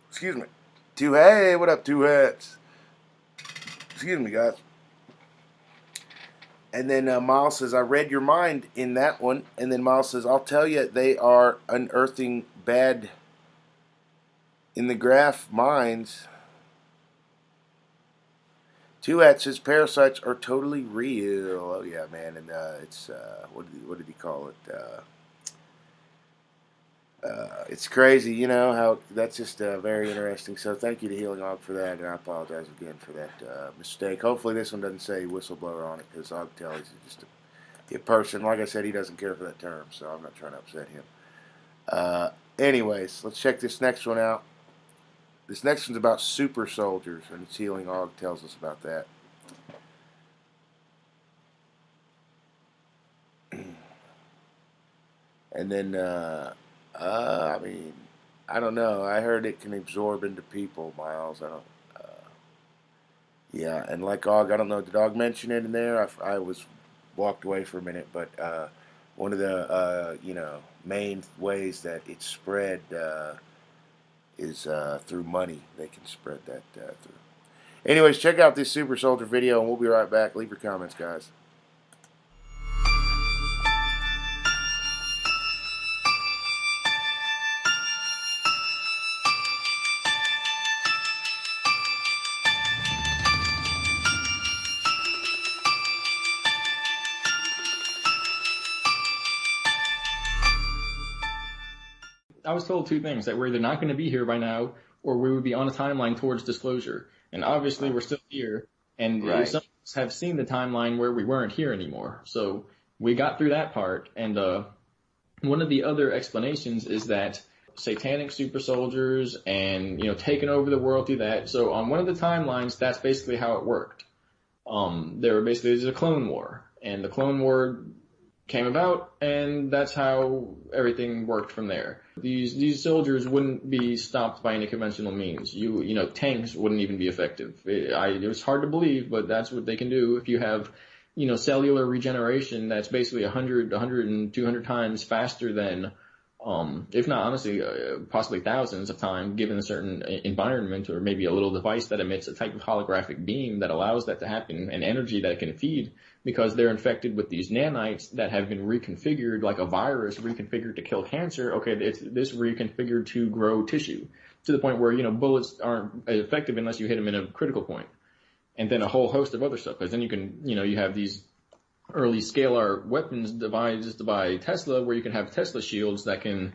Excuse me. Hey, what up, Two Hats? Excuse me, guys. And then Miles says, I read your mind in that one. And then Miles says, I'll tell you, they are unearthing bad in the graph minds. Tuat says, parasites are totally real. Oh, yeah, man. And it's, what did he call it? It's crazy, you know, how that's just very interesting. So thank you to Healing Og for that, and I apologize again for that mistake. Hopefully this one doesn't say whistleblower on it, because Og tells he's just a person. Like I said, he doesn't care for that term, so I'm not trying to upset him. Anyways, let's check this next one out. This next one's about super soldiers, and it's Healing Og tells us about that. And then, I mean, I don't know. I heard it can absorb into people, Miles. I don't. Yeah, and like Og, I don't know. Did Og mention it in there? I was walked away for a minute, but one of the main ways that it's spread is through money. They can spread that through. Anyways, check out this super soldier video, and we'll be right back. Leave your comments, guys. I was told two things, that we're either not going to be here by now, or we would be on a timeline towards disclosure. And obviously we're still here, and some of us have seen the timeline where we weren't here anymore. So we got through that part. And one of the other explanations is that satanic super soldiers and, taking over the world through that. So on one of the timelines, that's basically how it worked. There's a clone war, and the clone war came about, and that's how everything worked from there. These soldiers wouldn't be stopped by any conventional means. Tanks wouldn't even be effective. It was hard to believe, but that's what they can do. If you have, cellular regeneration, that's basically 100 and 200 times faster than, if not honestly, possibly thousands of times, given a certain environment or maybe a little device that emits a type of holographic beam that allows that to happen, and energy that it can feed, because they're infected with these nanites that have been reconfigured, like a virus reconfigured to kill cancer. Okay, it's this reconfigured to grow tissue, to the point where, bullets aren't effective unless you hit them in a critical point. And then a whole host of other stuff, because then you can, you have these early scalar weapons devised by Tesla, where you can have Tesla shields that can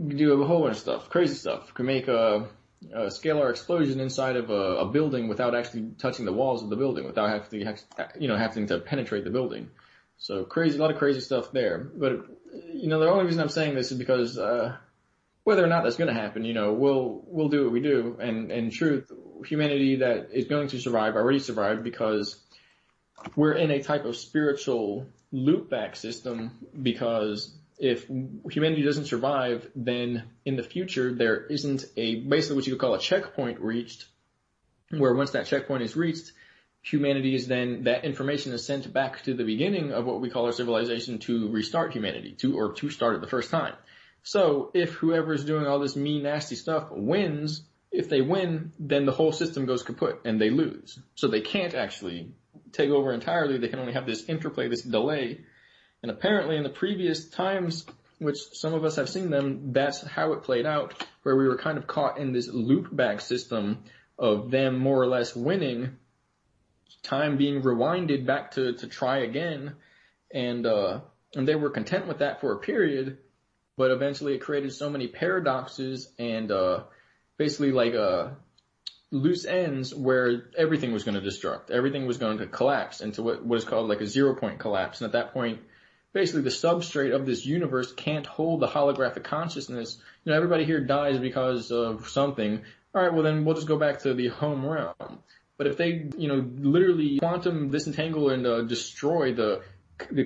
do a whole bunch of stuff, crazy stuff. Can make a scalar explosion inside of a building without actually touching the walls of the building, without having to penetrate the building. So a lot of crazy stuff there. But the only reason I'm saying this is because whether or not that's going to happen, we'll do what we do. And in truth, humanity that is going to survive already survived, because we're in a type of spiritual loopback system, because if humanity doesn't survive, then in the future there isn't basically what you could call a checkpoint reached, where once that checkpoint is reached, humanity is then, that information is sent back to the beginning of what we call our civilization to restart humanity, to start it the first time. So if whoever's doing all this mean, nasty stuff wins, if they win, then the whole system goes kaput and they lose. So they can't actually take over entirely. They can only have this interplay, this delay. And apparently in the previous times, which some of us have seen them, that's how it played out, where we were kind of caught in this loop-back system of them more or less winning, time being rewinded back to try again, and they were content with that for a period, but eventually it created so many paradoxes and basically like loose ends where everything was going to destruct, everything was going to collapse into what is called like a 0-point collapse, and at that point, basically the substrate of this universe can't hold the holographic consciousness. Everybody here dies because of something. All right, well then we'll just go back to the home realm. But if they, literally quantum disentangle and destroy the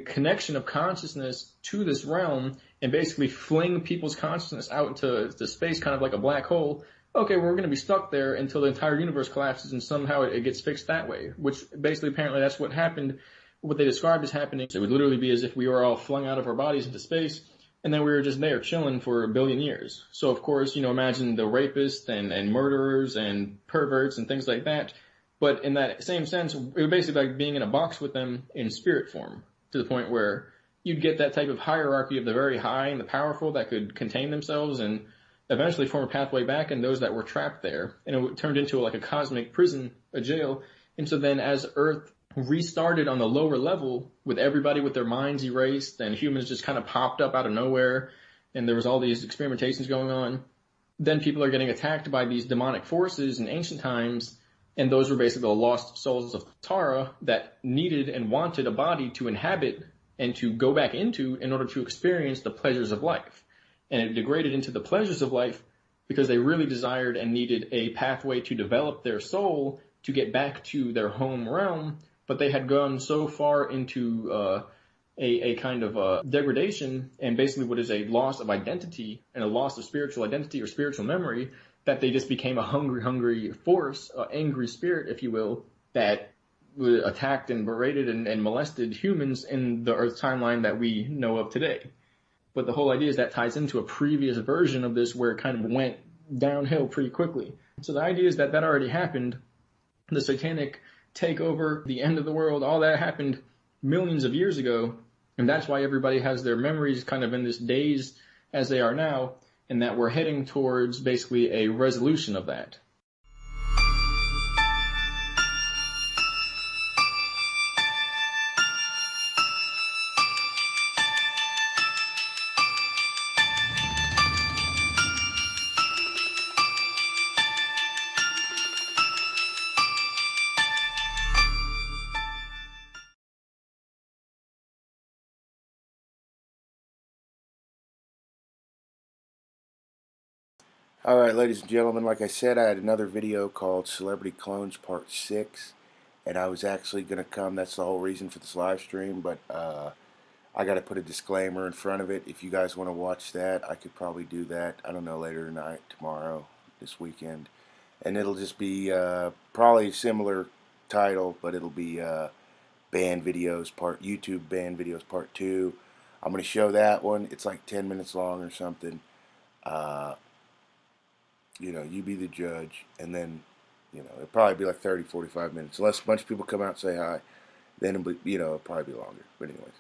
connection of consciousness to this realm, and basically fling people's consciousness out into space, kind of like a black hole, okay, well, we're going to be stuck there until the entire universe collapses, and somehow it gets fixed that way. Which basically, apparently, that's what happened. What they described as happening, it would literally be as if we were all flung out of our bodies into space, and then we were just there chilling for 1 billion years. So, of course, imagine the rapists and murderers and perverts and things like that. But in that same sense, it was basically like being in a box with them in spirit form, to the point where you'd get that type of hierarchy of the very high and the powerful that could contain themselves and eventually form a pathway back, and those that were trapped there. And it turned into like a cosmic prison, a jail. And so then as Earth restarted on the lower level, with everybody with their minds erased and humans just kind of popped up out of nowhere, and there was all these experimentations going on, then people are getting attacked by these demonic forces in ancient times, and those were basically the lost souls of Tara that needed and wanted a body to inhabit and to go back into in order to experience the pleasures of life. And it degraded into the pleasures of life because they really desired and needed a pathway to develop their soul to get back to their home realm, but they had gone so far into a kind of degradation and basically what is a loss of identity and a loss of spiritual identity or spiritual memory, that they just became a hungry force, an angry spirit, if you will, that attacked and berated and molested humans in the Earth timeline that we know of today. But the whole idea is that ties into a previous version of this where it kind of went downhill pretty quickly. So the idea is that that already happened. The satanic takeover, the end of the world, all that happened millions of years ago. And that's why everybody has their memories kind of in this daze as they are now, and that we're heading towards basically a resolution of that. Alright, ladies and gentlemen, like I said, I had another video called Celebrity Clones Part 6, and I was actually going to come, that's the whole reason for this live stream, but I got to put a disclaimer in front of it. If you guys want to watch that, I could probably do that, I don't know, later tonight, tomorrow, this weekend, and it'll just be probably a similar title, but it'll be band videos part, YouTube band videos part 2. I'm going to show that one. It's like 10 minutes long or something. You know, you be the judge, and then, you know, it'll probably be like 30, 45 minutes. Unless a bunch of people come out and say hi, then it'll be, you know, it'll probably be longer. But anyways.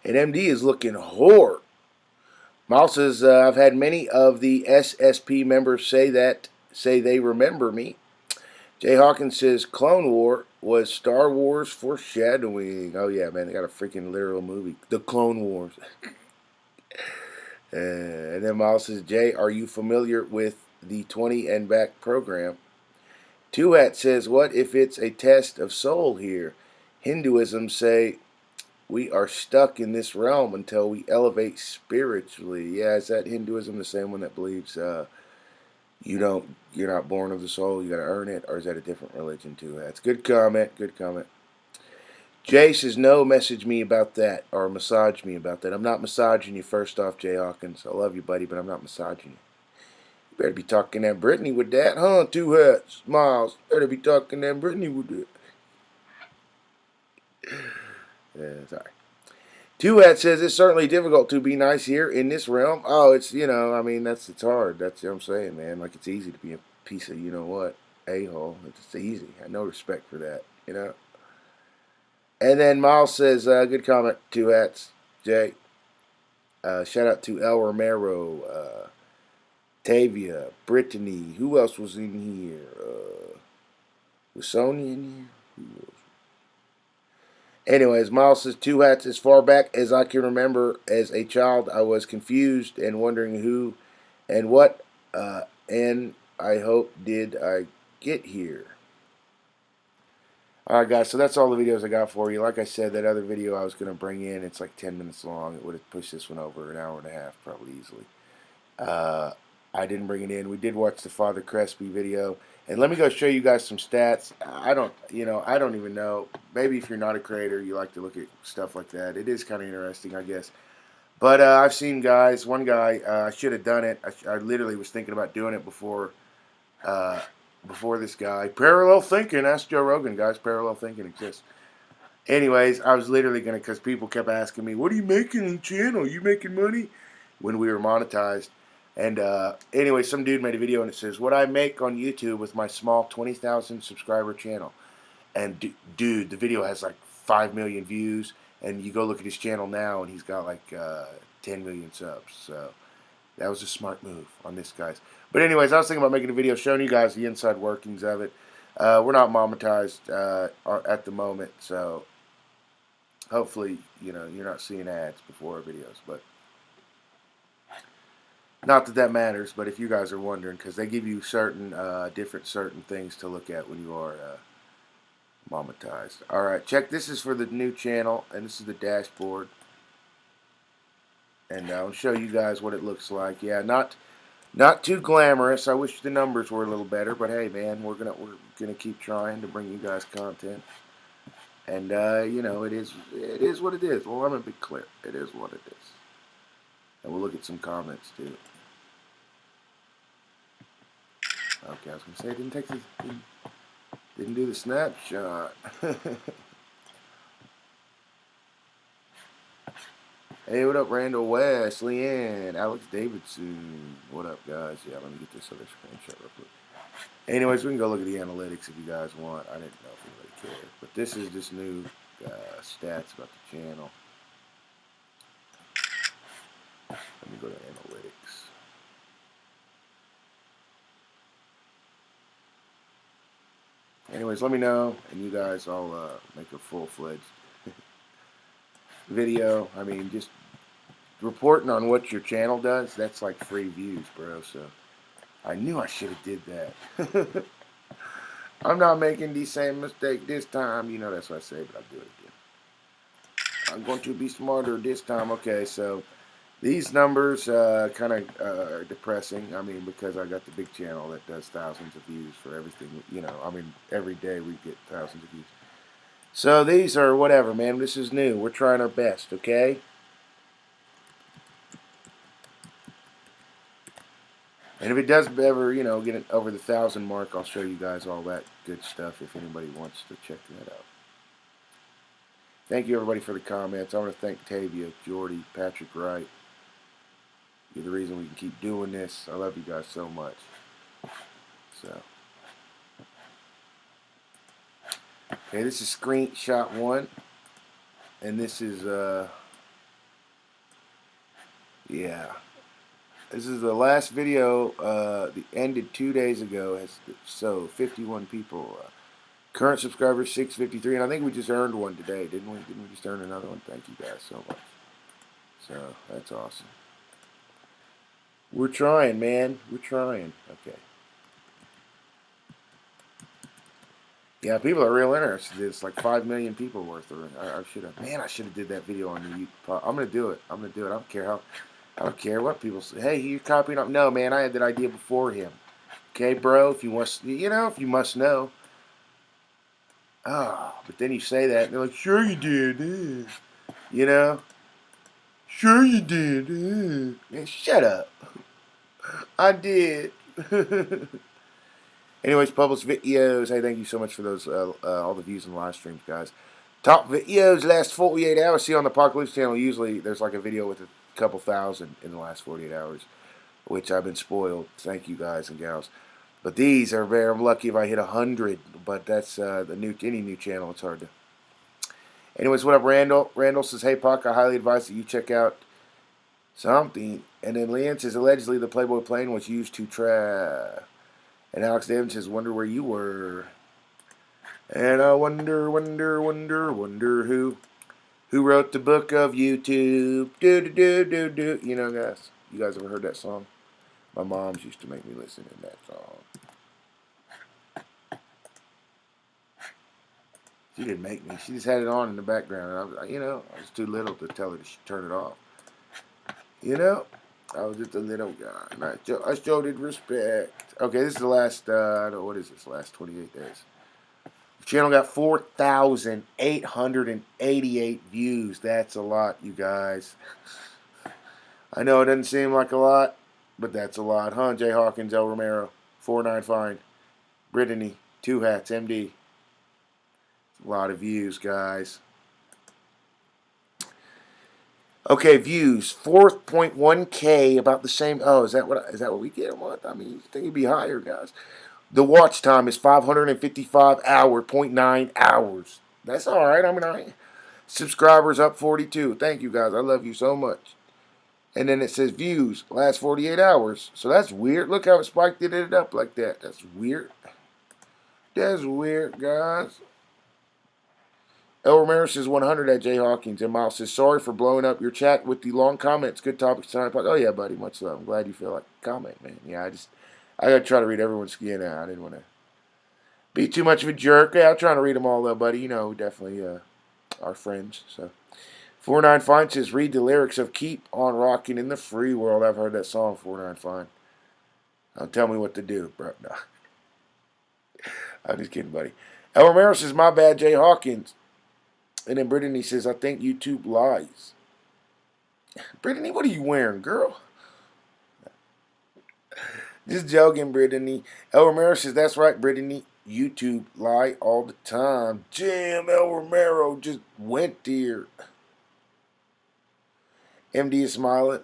And MD is looking whore. Miles says, I've had many of the SSP members say they remember me. Jay Hawkins says, Clone War was Star Wars foreshadowing. Oh, yeah, man, they got a freaking literal movie. The Clone Wars. And then Miles says, Jay, are you familiar with the 20 and back program? Two Hat says, what if it's a test of soul here? Hinduism say we are stuck in this realm until we elevate spiritually. Yeah, is that Hinduism the same one that believes you're not born of the soul, you gotta earn it? Or is that a different religion too? That's good comment, good comment. Jay says, no, message me about that, or massage me about that. I'm not massaging you, first off, Jay Hawkins. I love you, buddy, but I'm not massaging you. You better be talking that Brittany with that, huh? Two Hats, Miles. Better be talking that Brittany with that. Sorry. Two Hat says, it's certainly difficult to be nice here in this realm. Oh, it's, you know, I mean, it's hard. That's what I'm saying, man. Like, it's easy to be a piece of, you know what, a-hole. It's easy. I have no respect for that, you know. And then Miles says, good comment, Two Hats, Jay. Shout out to El Romero, Tavia, Brittany. Who else was in here? Was Sonya in here? Who else? Anyways, Miles says, Two Hats, as far back as I can remember as a child, I was confused and wondering who and what, and I hope did I get here. Alright guys, so that's all the videos I got for you. Like I said, that other video I was going to bring in, it's like 10 minutes long. It would have pushed this one over an hour and a half probably easily. I didn't bring it in. We did watch the Father Krespi video. And let me go show you guys some stats. I don't even know. Maybe if you're not a creator, you like to look at stuff like that. It is kind of interesting, I guess. But I've seen guys, one guy, I should have done it. I literally was thinking about doing it before this guy. Parallel thinking, ask Joe Rogan, guys. Parallel thinking exists. Anyways, I was literally going to, because people kept asking me, what are you making on the channel? Are you making money? When we were monetized. And anyway, some dude made a video and it says, what I make on YouTube with my small 20,000 subscriber channel. And dude, the video has like 5 million views. And you go look at his channel now and he's got like 10 million subs. So that was a smart move on this guy's. But anyways, I was thinking about making a video showing you guys the inside workings of it. We're not monetized at the moment. So hopefully, you know, you're not seeing ads before our videos. But not that that matters, but if you guys are wondering, because they give you certain certain things to look at when you are monetized. All right, check. This is for the new channel, and this is the dashboard, and I'll show you guys what it looks like. Yeah, not too glamorous. I wish the numbers were a little better, but hey, man, we're gonna keep trying to bring you guys content, and you know, it is what it is. Well, I'm gonna be clear. It is what it is, and we'll look at some comments too. Okay, I was gonna say I didn't do the snapshot. Hey, what up, Randall West, Leanne, Alex Davidson. What up, guys? Yeah, let me get this other screenshot real quick. Anyways, we can go look at the analytics if you guys want. I didn't know if anybody cared, but this is just new stats about the channel. Let me go to analytics. Anyways, let me know, and you guys, I'll make a full-fledged video. I mean, just reporting on what your channel does, that's like free views, bro. So I knew I should have did that. I'm not making the same mistake this time. You know, that's what I say, but I'll do it again. I'm going to be smarter this time. Okay, so these numbers kind of are depressing. I mean, because I got the big channel that does thousands of views for everything. You know, I mean, every day we get thousands of views. So these are whatever, man. This is new. We're trying our best, okay? And if it does ever, you know, get it over the 1,000 mark, I'll show you guys all that good stuff if anybody wants to check that out. Thank you, everybody, for the comments. I want to thank Tavia, Jordy, Patrick Wright. You're the reason we can keep doing this. I love you guys so much. So, okay, this is screenshot 1. And this is, yeah. This is the last video that ended 2 days ago. So 51 people. Current subscribers 653, and I think we just earned one today, didn't we? Didn't we just earn another one? Thank you guys so much. So that's awesome. We're trying, man. We're trying. Okay. Yeah, people are real interested. It's like 5 million people worth of it. I should have. Man, I should have did that video on the YouTube. I'm gonna do it. I'm gonna do it. I don't care how. I don't care what people say. Hey, you're copying up. No, man, I had that idea before him. Okay, bro. If you must, you know, if you must know. Oh, but then you say that, and they're like, sure you did. You know? Sure you did. Man, shut up. I did. Anyways, published videos. Hey, thank you so much for those, all the views and live streams, guys. Top videos last 48 hours. See, on the PacLives channel, usually there's like a video with a couple thousand in the last 48 hours, which I've been spoiled. Thank you, guys and gals. But these are very, I'm lucky if I hit 100, but that's any new channel, it's hard to. Anyways, what up, Randall? Randall says, hey, Pac, I highly advise that you check out something. And then Leanne says, allegedly the Playboy plane was used to try. And Alex David says, wonder where you were. And I wonder who wrote the book of YouTube. Do. You know, guys, you guys ever heard that song? My mom's used to make me listen to that song. She didn't make me. She just had it on in the background. And I was too little to tell her to turn it off. You know, I was just a little guy. And I showed it respect. Okay, this is the last, what is this, last 28 days. The channel got 4,888 views. That's a lot, you guys. I know it doesn't seem like a lot, but that's a lot. Huh, Jay Hawkins, El Romero, 49 Fine, Brittany, 2 Hats, MD. A lot of views, guys. Okay, views 4.1K, about the same. Oh, is that what we get a month? I mean, you think it'd be higher, guys. The watch time is 555 .9 hours. That's all right. I mean, subscribers up 42. Thank you, guys. I love you so much. And then it says views last 48 hours. So that's weird. Look how it spiked it up like that. That's weird. That's weird, guys. El Romero says 100 at Jay Hawkins. And Miles says, sorry for blowing up your chat with the long comments. Good topics tonight. Oh, yeah, buddy. Much love. I'm glad you feel like a comment, man. Yeah, I got to try to read everyone's skin out. I didn't want to be too much of a jerk. Yeah, I'm trying to read them all, though, buddy. You know, definitely are friends. So 49 Fine says, read the lyrics of Keep on Rocking in the Free World. I've heard that song, 49 Fine. Don't tell me what to do, bro. No. I'm just kidding, buddy. El Romero says, my bad, Jay Hawkins. And then Brittany says, I think YouTube lies. Brittany, what are you wearing, girl? Just joking, Brittany. El Romero says, that's right, Brittany. YouTube lie all the time. Damn, El Romero just went there. MD is smiling.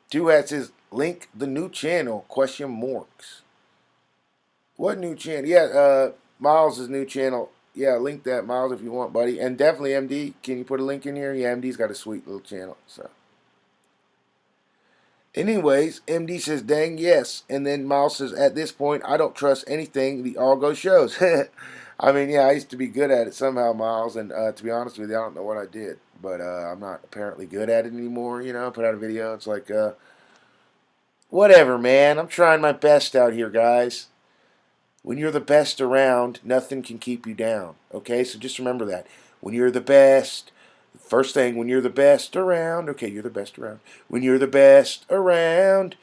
Two Hats says, link the new channel, question marks. What new channel? Yeah, Miles' new channel. Yeah, link that, Miles, if you want, buddy. And definitely, MD, can you put a link in here? Yeah, MD's got a sweet little channel. So, anyways, MD says, dang, yes. And then Miles says, at this point, I don't trust anything the Algo shows. I mean, yeah, I used to be good at it somehow, Miles. And to be honest with you, I don't know what I did. But I'm not apparently good at it anymore, you know. Put out a video. It's like, whatever, man. I'm trying my best out here, guys. When you're the best around, nothing can keep you down. Okay, so just remember that. When you're the best, first thing, when you're the best around, okay, you're the best around. When you're the best around,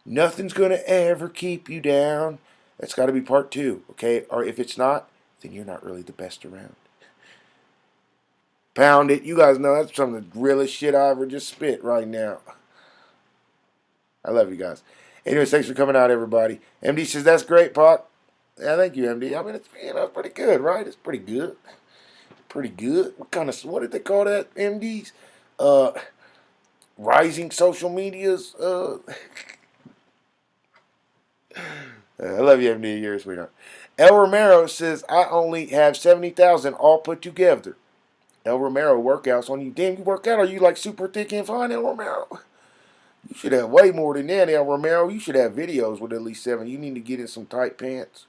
nothing's going to ever keep you down. That's got to be part two, okay? Or if it's not, then you're not really the best around. Pound it. You guys know that's some of the realest shit I ever just spit right now. I love you guys. Anyways, thanks for coming out, everybody. MD says, that's great, Pac. Yeah, thank you, MD. I mean, it's pretty good, right? It's pretty good. Pretty good. What did they call that, MDs? Rising social medias. I love you, MD. You're a sweetheart. El Romero says, I only have 70,000 all put together. El Romero workouts on you. Damn, you work out? Are you like super thick and fine, El Romero? You should have way more than that, El Romero. You should have videos with at least 7. You need to get in some tight pants.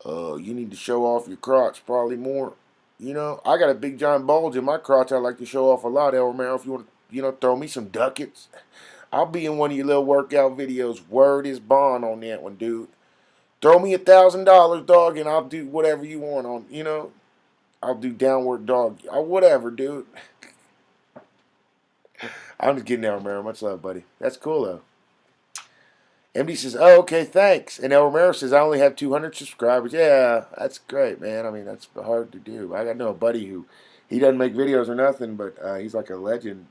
You need to show off your crotch probably more. You know, I got a big giant bulge in my crotch I like to show off a lot, El Romero. If you want to, you know, throw me some ducats, I'll be in one of your little workout videos. Word is bond on that one, dude. Throw me $1,000, dog, and I'll do whatever you want on, you know. I'll do downward dog. Whatever, dude. I'm just kidding, El Romero. Much love, buddy. That's cool, though. MD says, oh, okay, thanks. And El Romero says, I only have 200 subscribers. Yeah, that's great, man. I mean, that's hard to do. I know a buddy who, he doesn't make videos or nothing, but he's like a legend.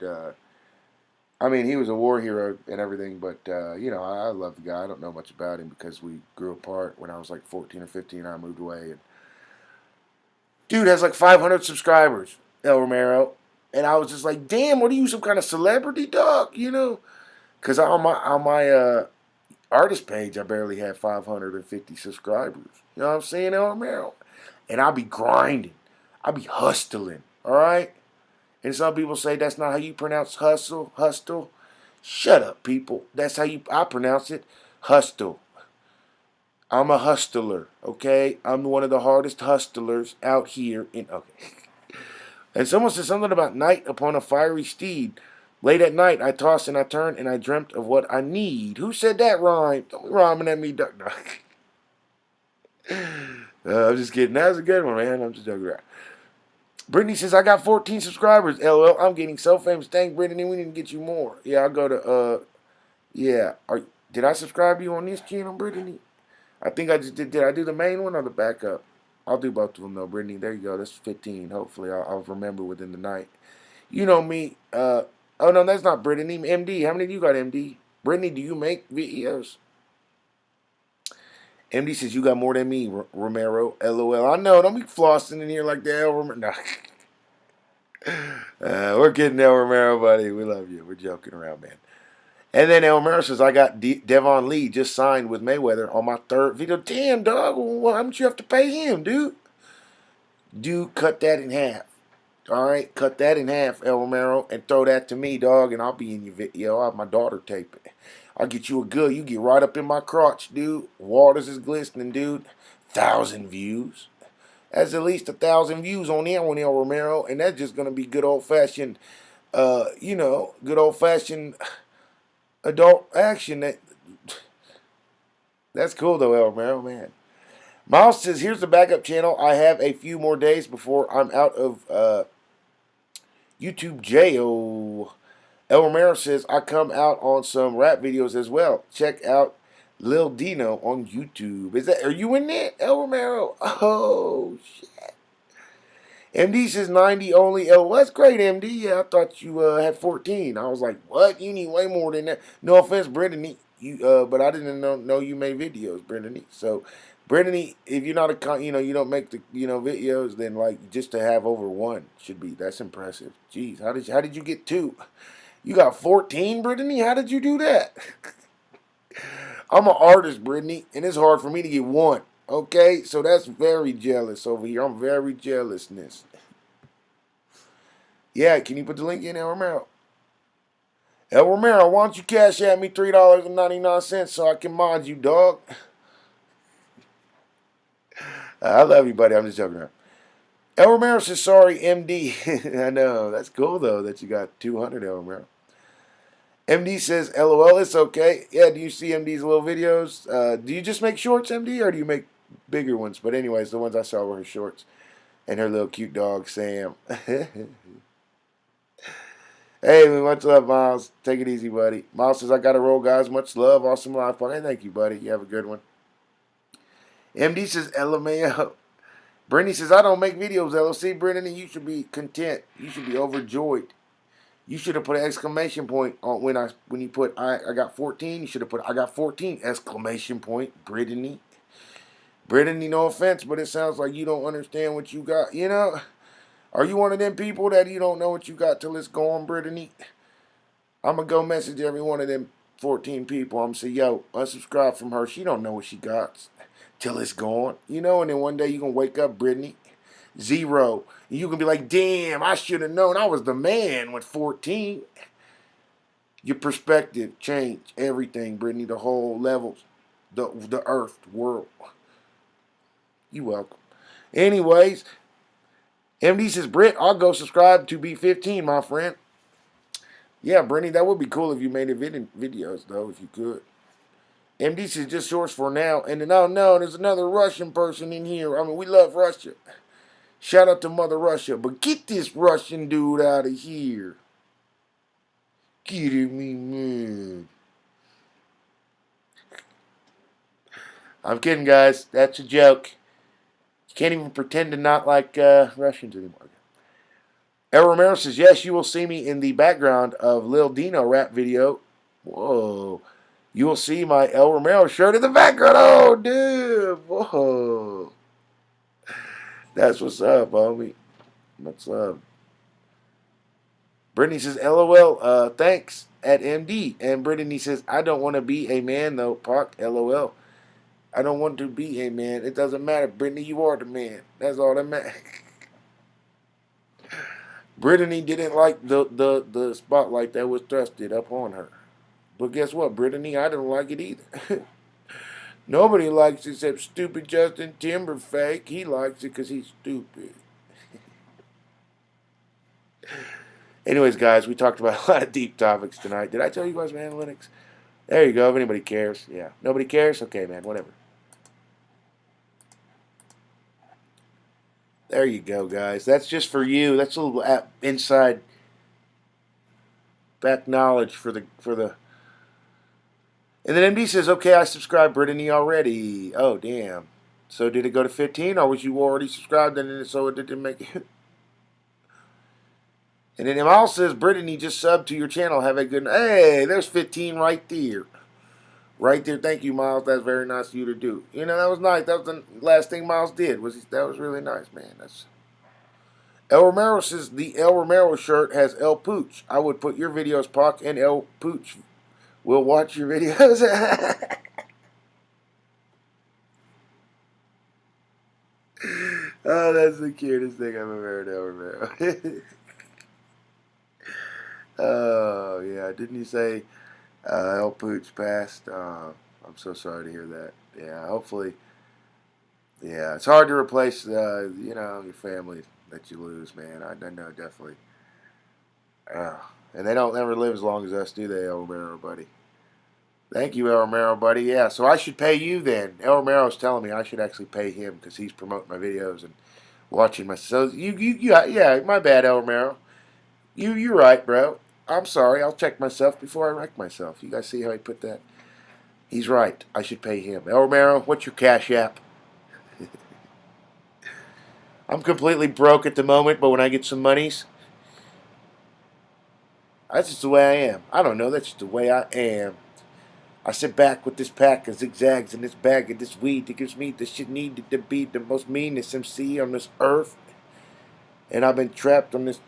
I mean, he was a war hero and everything, but, you know, I love the guy. I don't know much about him because we grew apart when I was like 14 or 15. I moved away. And dude has like 500 subscribers, El Romero. And I was just like, damn, what are you, some kind of celebrity, dog? You know? Because on my artist page, I barely had 550 subscribers. You know what I'm saying, El Romero? And I'll be grinding. I'll be hustling, all right? And some people say that's not how you pronounce hustle. Shut up, people. That's how I pronounce it, hustle. I'm a hustler, okay? I'm one of the hardest hustlers out here okay. And someone said something about night upon a fiery steed. Late at night, I tossed and I turned, and I dreamt of what I need. Who said that rhyme? Don't be rhyming at me, duck. I'm just kidding. That was a good one, man. I'm just joking around. Brittany says, I got 14 subscribers. LOL, I'm getting so famous. Thank Brittany, we need to get you more. Yeah, I'll go to, yeah. Did I subscribe to you on this channel, Brittany? I think I just did. Did I do the main one or the backup? I'll do both of them, though, Brittany. There you go. That's 15. Hopefully, I'll remember within the night. You know me. Oh, no, that's not Brittany. MD. How many do you got, MD? Brittany, do you make videos? MD says, you got more than me, Romero. LOL. I know. Don't be flossing in here like that. No. We're kidding, El Romero, buddy. We love you. We're joking around, man. And then El Romero says, I got Devon Lee just signed with Mayweather on my third video. Damn, dog. Why don't you have to pay him, dude? Dude, cut that in half. All right, cut that in half, El Romero, and throw that to me, dog, and I'll be in your video. I'll have my daughter tape it. I'll get you a good. You get right up in my crotch, dude. Waters is glistening, dude. 1,000 views. That's at least 1,000 views on there one, El Romero, and that's just gonna be good old fashioned, good old fashioned adult action. That's cool though, El Romero, man. Miles says, here's the backup channel. I have a few more days before I'm out of YouTube jail. El Romero says, I come out on some rap videos as well. Check out Lil Dino on YouTube. Are you in there, El Romero? Oh, shit. MD says 90 only. Oh, that's great, MD. Yeah, I thought you had 14. I was like, what? You need way more than that. No offense, Brittany. But I didn't know you made videos, Brittany. So, Brittany, if you're not you don't make the videos, then like just to have over one should be that's impressive. Jeez, how did you get two? You got 14, Brittany. How did you do that? I'm an artist, Brittany, and it's hard for me to get one. Okay, so that's very jealous over here. I'm very jealousness. Yeah, can you put the link in, El Romero? El Romero, why don't you cash at me $3.99 so I can mod you, dog? I love you, buddy. I'm just joking around. El Romero says, sorry, MD. I know. That's cool, though, that you got 200, El Romero. MD says, LOL, it's okay. Yeah, do you see MD's little videos? Do you just make shorts, MD, or do you make bigger ones? But anyways, the ones I saw were her shorts. And her little cute dog, Sam. Hey, man, much love, Miles. Take it easy, buddy. Miles says, I got to roll, guys. Much love. Awesome life. Hey, thank you, buddy. You have a good one. MD says, LMAO. Brittany says, I don't make videos, LOC. Brittany, you should be content. You should be overjoyed. You should have put an exclamation point on when you put I got 14. You should have put I got 14 exclamation point. Brittany, no offense, but it sounds like you don't understand what you got. You know, are you one of them people that you don't know what you got till it's gone, Brittany? I'm gonna go message every one of them 14 people. I'm gonna say, yo, unsubscribe from her. She don't know what she got till it's gone. You know, and then one day you gonna wake up, Brittany. 0. You can be like, damn, I should have known I was the man with 14. Your perspective change everything, Brittany. The whole levels, the earth, world. You welcome. Anyways, MD says, Britt, I'll go subscribe to B15, my friend. Yeah, Brittany, that would be cool if you made videos, though, if you could. MD says, just shorts for now. And then, oh, no, there's another Russian person in here. I mean, we love Russia. Shout out to Mother Russia. But get this Russian dude out of here. Kidding me, man. I'm kidding, guys. That's a joke. You can't even pretend to not like Russians anymore. El Romero says, yes, you will see me in the background of Lil Dino rap video. Whoa. You will see my El Romero shirt in the background. Oh, dude. Whoa. That's what's up, homie. What's up? Brittany says, LOL, thanks at MD. And Brittany says, I don't want to be a man, though, Pac, LOL. I don't want to be a man. It doesn't matter. Brittany, you are the man. That's all that matters. Brittany didn't like the spotlight that was thrusted up on her. But guess what, Brittany? I didn't like it either. Nobody likes it except stupid Justin Timberlake. He likes it because he's stupid. Anyways, guys, we talked about a lot of deep topics tonight. Did I tell you guys my analytics? There you go. If anybody cares. Yeah. Nobody cares? Okay, man. Whatever. There you go, guys. That's just for you. That's a little inside back knowledge for the. And then MD says, okay, I subscribed Brittany already. Oh, damn. So did it go to 15, or was you already subscribed and so it didn't make it? And then Miles says, Brittany just subbed to your channel. Have a good night. Hey, there's 15 right there. Right there. Thank you, Miles. That's very nice of you to do. You know, that was nice. That was the last thing Miles did. That was really nice, man. El Romero says the El Romero shirt has El Pooch. I would put your videos, Pac, and El Pooch will watch your videos. Oh, that's the cutest thing I've ever heard, El Romero. Oh, yeah. Didn't you say El Pooch passed? I'm so sorry to hear that. Yeah, hopefully. Yeah, it's hard to replace, your family that you lose, man. I know, definitely. And they don't never live as long as us, do they, El Romero, buddy? Thank you, El Romero, buddy. Yeah, so I should pay you then. El Romero's telling me I should actually pay him because he's promoting my videos and watching my. So yeah, my bad, El Romero. You're right, bro. I'm sorry. I'll check myself before I wreck myself. You guys see how he put that? He's right. I should pay him. El Romero, what's your Cash App? I'm completely broke at the moment, but when I get some monies, that's just the way I am. I don't know. That's just the way I am. I sit back with this pack of zigzags and this bag of this weed that gives me the shit needed to be the most meanest MC on this earth. And I've been trapped on this.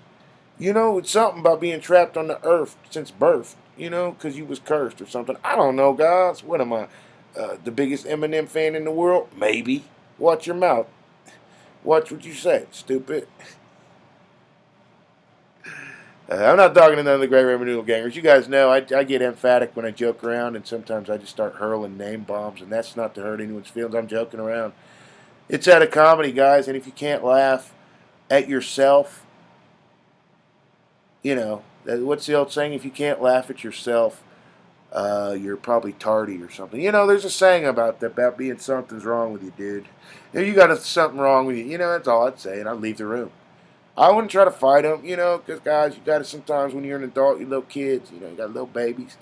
It's something about being trapped on the earth since birth. Because you was cursed or something. I don't know, guys. What am I? The biggest Eminem fan in the world? Maybe. Watch your mouth. Watch what you say, stupid. I'm not talking to none of the Great Raymond Noodle Gangers. You guys know I get emphatic when I joke around, and sometimes I just start hurling name bombs, and that's not to hurt anyone's feelings. I'm joking around. It's out of comedy, guys, and if you can't laugh at yourself, what's the old saying? If you can't laugh at yourself, you're probably tardy or something. There's a saying about that, about being something's wrong with you, dude. If you got something wrong with you, that's all I'd say, and I'd leave the room. I wouldn't try to fight them, because guys, you got to sometimes when you're an adult, you little kids, you got little babies.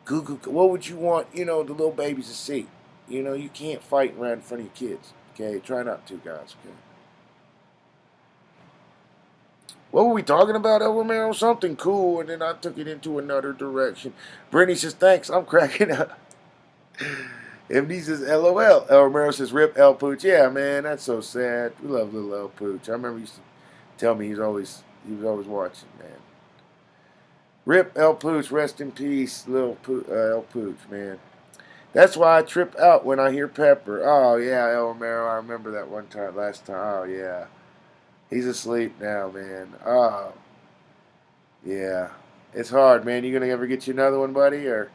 What would you want, the little babies to see? You can't fight right in front of your kids, okay? Try not to, guys, okay? What were we talking about, El Romero? Something cool, and then I took it into another direction. Brittany says, thanks, I'm cracking up. MD says, LOL. El Romero says, rip El Pooch. Yeah, man, that's so sad. We love little El Pooch. I remember he used to tell me he was always watching, man. Rip El Pooch, rest in peace, El Pooch, man. That's why I trip out when I hear Pepper. Oh, yeah, El Romero, I remember that last time. Oh, yeah. He's asleep now, man. Oh, yeah. It's hard, man. You gonna ever get you another one, buddy? Or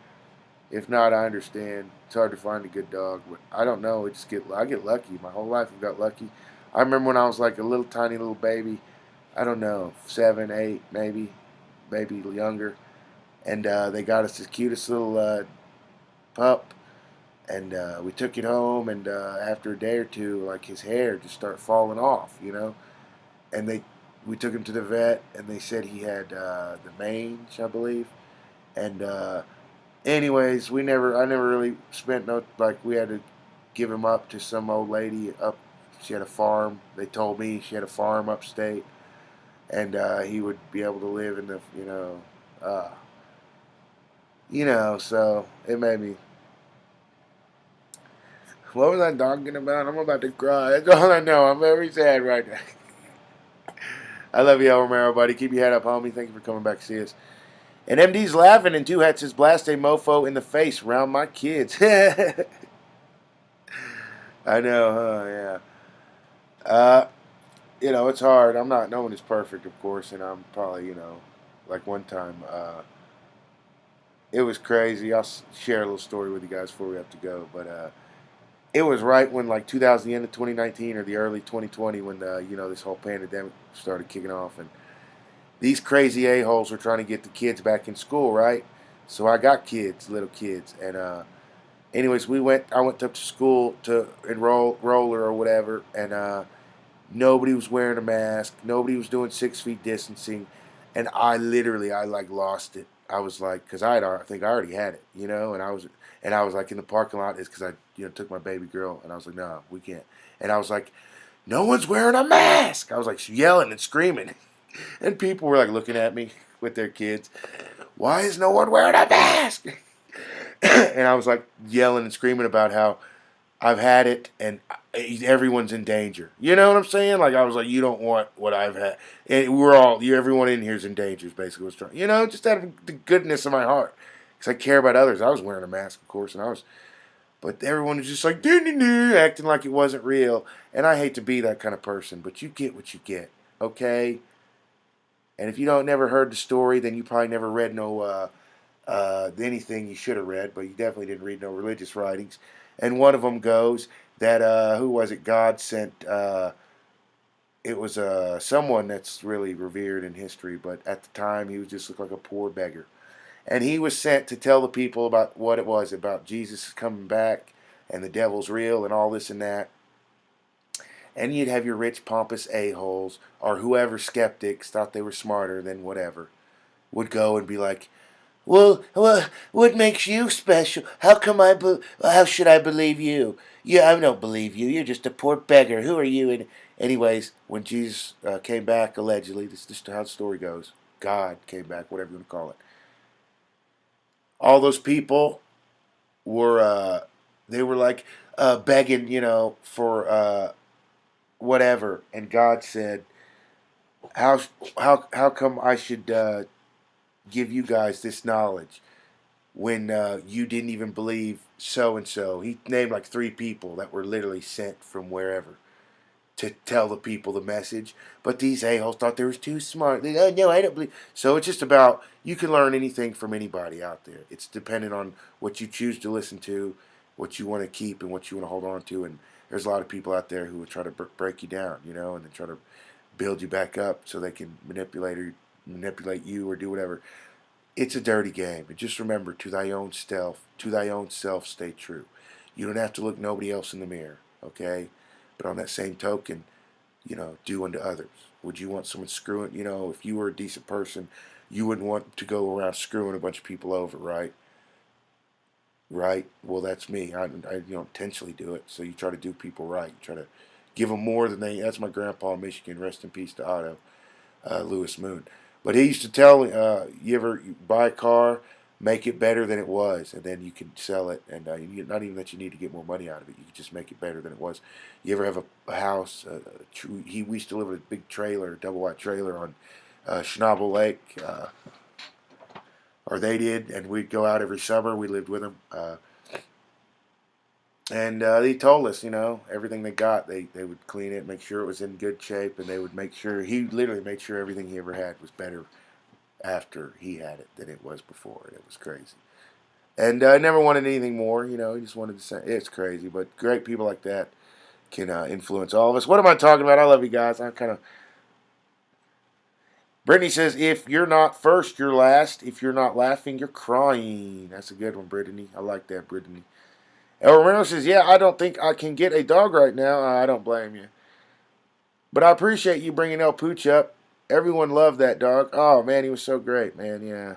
if not, I understand. It's hard to find a good dog, but I don't know. I get lucky. My whole life I've got lucky. I remember when I was like a little tiny little baby. I don't know, 7, 8, maybe younger. And they got us the cutest little pup. And we took it home, and after a day or two, like his hair just started falling off, And we took him to the vet, and they said he had the mange, I believe. And anyways, I never really spent we had to give him up to some old lady up. She had a farm. They told me she had a farm upstate. And he would be able to live in the, so it made me. What was I talking about? I'm about to cry. That's all I know. I'm very sad right now. I love you, El Romero, buddy. Keep your head up, homie. Thank you for coming back to see us. And MD's laughing, and Two Hats says, blast a mofo in the face round my kids. I know, huh? Yeah. It's hard. No one is perfect, of course, and I'm probably, like one time, it was crazy. I'll share a little story with you guys before we have to go, but it was right when, like, the end of 2019 or the early 2020 when, this whole pandemic started kicking off, and these crazy a-holes were trying to get the kids back in school, right? So I got little kids, and anyways, I went up to school to enroll or whatever, and nobody was wearing a mask. Nobody was doing 6 feet distancing. And I lost it. I was like, because I think I already had it, and I was like in the parking lot. It's because I, took my baby girl, and I was like, no, we can't. And I was like, no one's wearing a mask. I was like yelling and screaming. And people were like looking at me with their kids. Why is no one wearing a mask? And I was like yelling and screaming about how I've had it, and everyone's in danger. You know what I'm saying? Like, I was like, you don't want what I've had. And we're all, everyone in here is in danger, is basically what's trying. Just out of the goodness of my heart. Because I care about others. I was wearing a mask, of course, but everyone was just like, acting like it wasn't real. And I hate to be that kind of person, but you get what you get, okay? And if you don't never heard the story, then you probably never read no anything you should have read, but you definitely didn't read no religious writings. And one of them goes that who was it? God sent. It was someone that's really revered in history, but at the time he was just looked like a poor beggar, and he was sent to tell the people about what it was about Jesus coming back and the devil's real and all this and that. And you'd have your rich, pompous a-holes, or whoever skeptics thought they were smarter than whatever, would go and be like, well, what makes you special? How should I believe you? Yeah, I don't believe you. You're just a poor beggar. Who are you? And anyways, when Jesus came back, allegedly, this is how the story goes. God came back, whatever you want to call it. All those people were, they were like begging, for whatever. And God said, how come I should give you guys this knowledge when you didn't even believe so and so? He named like 3 people that were literally sent from wherever to tell the people the message. But these a-holes thought they were too smart. They, oh, no, I don't believe. So it's just about, you can learn anything from anybody out there. It's dependent on what you choose to listen to, what you want to keep, and what you want to hold on to. And there's a lot of people out there who would try to break you down, and then try to build you back up so they can manipulate you or do whatever. It's a dirty game. And just remember, to thy own self stay true. You don't have to look nobody else in the mirror, okay? But on that same token, do unto others. Would you want someone screwing, if you were a decent person, you wouldn't want to go around screwing a bunch of people over, right? Right? Well, that's me. I intentionally do it. So you try to do people right. You try to give them more than that's my grandpa in Michigan. Rest in peace to Otto. Lewis Moon. But he used to tell, you buy a car, make it better than it was, and then you can sell it. And not even that you need to get more money out of it. You can just make it better than it was. You ever have a house? We used to live in a big trailer, double wide trailer on Schnabel Lake, or they did, and we'd go out every summer. We lived with them. And they told us, everything they got, they would clean it, make sure it was in good shape, and they would make sure, he literally made sure everything he ever had was better after he had it than it was before. And it was crazy. And I never wanted anything more, he just wanted to say, it's crazy, but great people like that can influence all of us. What am I talking about? I love you guys. Brittany says, if you're not first, you're last. If you're not laughing, you're crying. That's a good one, Brittany. I like that, Brittany. El Romero says, yeah, I don't think I can get a dog right now. I don't blame you. But I appreciate you bringing El Pooch up. Everyone loved that dog. Oh, man, he was so great, man. Yeah.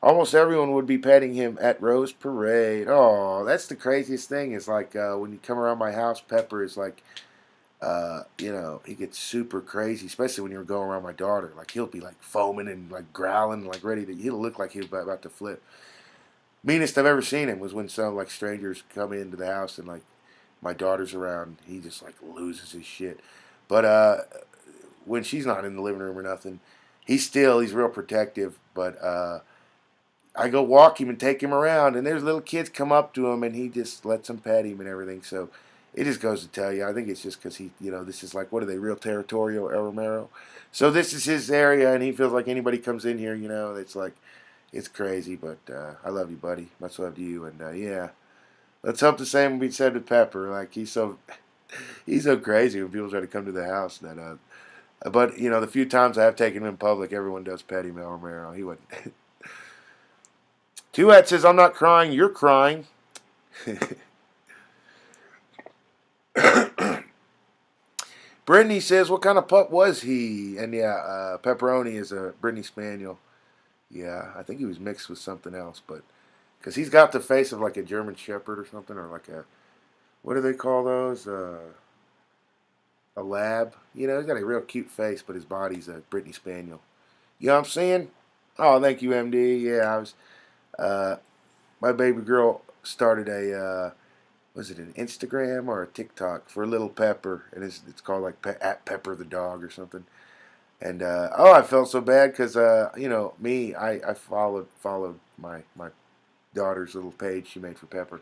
Almost everyone would be petting him at Rose Parade. Oh, that's the craziest thing is like when you come around my house, Pepper is like, he gets super crazy, especially when you're going around my daughter. Like, he'll be like foaming and like growling, like he'll look like he's about to flip. Meanest I've ever seen him was when some like strangers come into the house and like my daughter's around. He just like loses his shit. But when she's not in the living room or nothing, he's real protective. But I go walk him and take him around, and there's little kids come up to him and he just lets them pet him and everything. So it just goes to tell you, I think it's just because he, this is like, what are they, real territorial, El Romero? So this is his area, and he feels like anybody comes in here, it's like, it's crazy, but I love you, buddy. Much love to you, and yeah, let's hope the same will be said with Pepper. Like he's so crazy when people try to come to the house. That, but the few times I have taken him in public, everyone does pet him. El Romero, he wouldn't. Tuat says, "I'm not crying. You're crying." Brittany says, "What kind of pup was he?" And yeah, Pepperoni is a Brittany Spaniel. Yeah, I think he was mixed with something else, but because he's got the face of like a German Shepherd or something, or like what do they call those? A lab. He's got a real cute face, but his body's a Brittany Spaniel. You know what I'm saying? Oh, thank you, MD. Yeah, my baby girl started was it an Instagram or a TikTok for Little Pepper, and it's called like at Pepper the dog or something. And I felt so bad because me, I followed my daughter's little page she made for Pepper,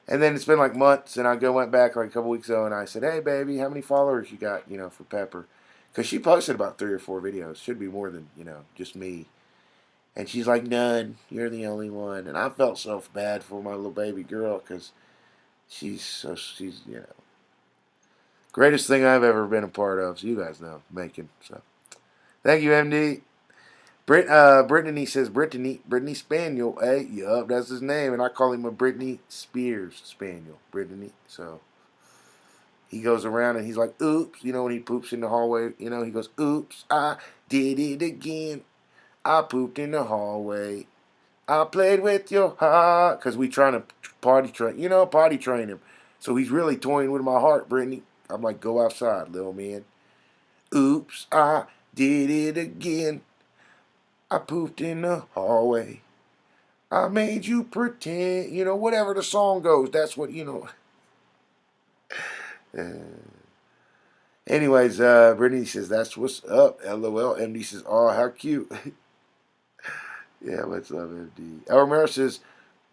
and then it's been like months, and went back like a couple weeks ago, and I said, hey baby, how many followers you got, for Pepper, because she posted about 3 or 4 videos, should be more than just me. And she's like, none, you're the only one. And I felt so bad for my little baby girl because she's greatest thing I've ever been a part of. So you guys know, making. So thank you, MD. Brittany says, Brittany Spaniel. Hey, yup, that's his name. And I call him a Britney Spears Spaniel. Brittany. So he goes around and he's like, oops. When he poops in the hallway, he goes, oops, I did it again. I pooped in the hallway. I played with your heart. Because we trying to potty train him. So he's really toying with my heart, Brittany. I'm like, go outside, little man. Oops, I did it again. I pooped in the hallway. I made you pretend. Whatever the song goes, that's what, Anyways, Brittany says, that's what's up. LOL. MD says, oh, how cute. Yeah, let's love MD. El Romero says,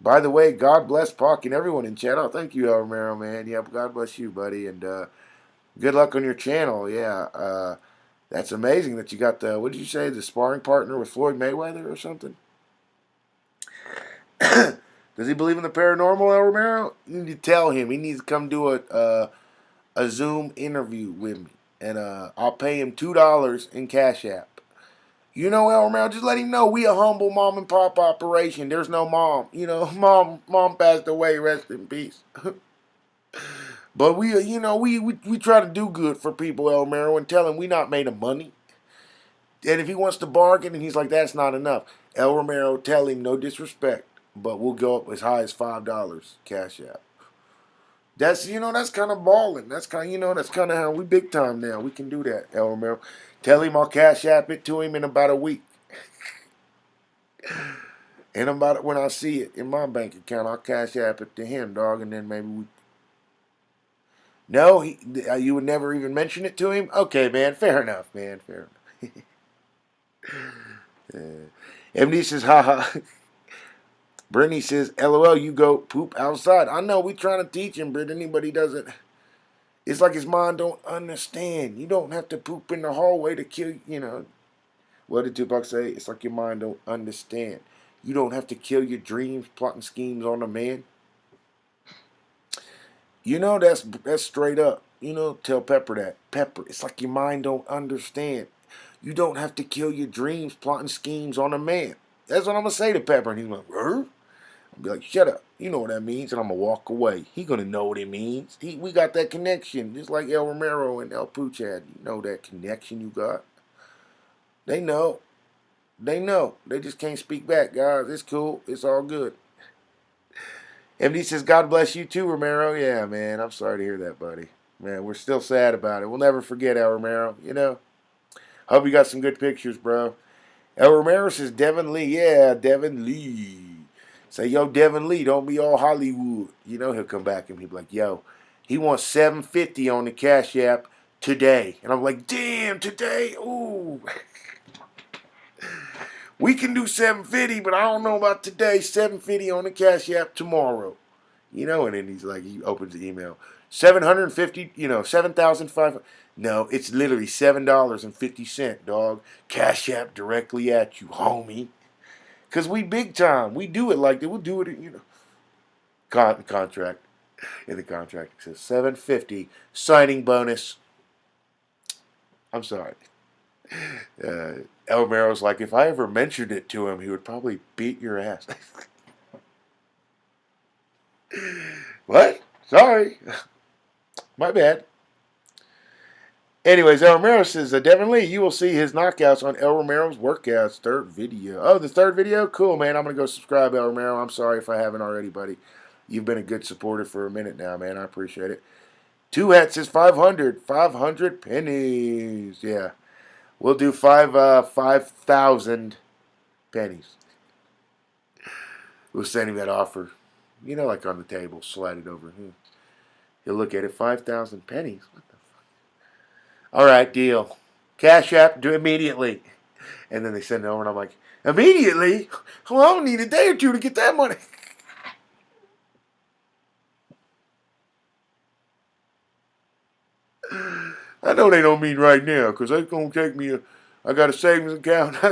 by the way, God bless Pac and everyone in chat. Oh, thank you, El Romero, man. Yeah, God bless you, buddy. And good luck on your channel. Yeah, that's amazing that you got what did you say, the sparring partner with Floyd Mayweather or something? Does he believe in the paranormal, El Romero? You need to tell him. He needs to come do a Zoom interview with me. And I'll pay him $2 in Cash App. El Romero, just let him know we a humble mom and pop operation. There's no mom. Mom passed away. Rest in peace. But we try to do good for people, El Romero, and tell him we not made of money. And if he wants to bargain and he's like, that's not enough, El Romero, tell him no disrespect, but we'll go up as high as $5 Cash App. That's that's kind of balling. That's that's kind of how we big time now. We can do that, El Romero. Tell him I'll Cash App it to him in about a week. And about when I see it in my bank account, I'll Cash App it to him, dog, and then maybe we. No, you would never even mention it to him? Okay, man, fair enough, man, fair enough. MD says, haha. Brittany says, LOL, you go poop outside. I know, we trying to teach him, Brittany, but he doesn't. It's like his mind don't understand. You don't have to poop in the hallway to kill, What did Tupac say? It's like your mind don't understand. You don't have to kill your dreams, plotting schemes on a man. That's straight up. Tell Pepper that. Pepper, it's like your mind don't understand. You don't have to kill your dreams, plotting schemes on a man. That's what I'm going to say to Pepper. And he's like, I'll be like, shut up. You know what that means. And I'm going to walk away. He going to know what it means. We got that connection. Just like El Romero and El Pooch had. You know that connection you got. They know. They know. They just can't speak back, guys. It's cool. It's all good. MD says, God bless you too, Romero. Yeah, man. I'm sorry to hear that, buddy. Man, we're still sad about it. We'll never forget El Romero, Hope you got some good pictures, bro. El Romero says, Devin Lee. Yeah, Devin Lee. Say, yo, Devin Lee, don't be all Hollywood. He'll come back and he'll be like, yo, he wants $750 on the Cash App today. And I'm like, damn, today? Ooh. We can do $750, but I don't know about today. $750 on the Cash App tomorrow. And then he's like, he opens the email. 750, 7,500. No, it's literally $7.50, dog. Cash App directly at you, homie. Because we big time. We do it like that. We'll do it, contract. In the contract, it says $750 signing bonus. I'm sorry. El Romero's like, if I ever mentioned it to him, he would probably beat your ass. What? Sorry. My bad. Anyways, El Romero says, Devin Lee, you will see his knockouts on El Romero's workouts. Third video. Oh, the third video? Cool, man. I'm going to go subscribe, El Romero. I'm sorry if I haven't already, buddy. You've been a good supporter for a minute now, man. I appreciate it. Two Hats says 500. 500 pennies. Yeah. We'll do 5,000 pennies. We'll send him that offer. Like on the table. Slide it over. He'll look at it, 5,000 pennies. What the fuck? All right, deal. Cash App, do immediately. And then they send it over, and I'm like, immediately? Well, I'll need a day or two to get that money. I know they don't mean right now, because it's going to take me I got a savings account.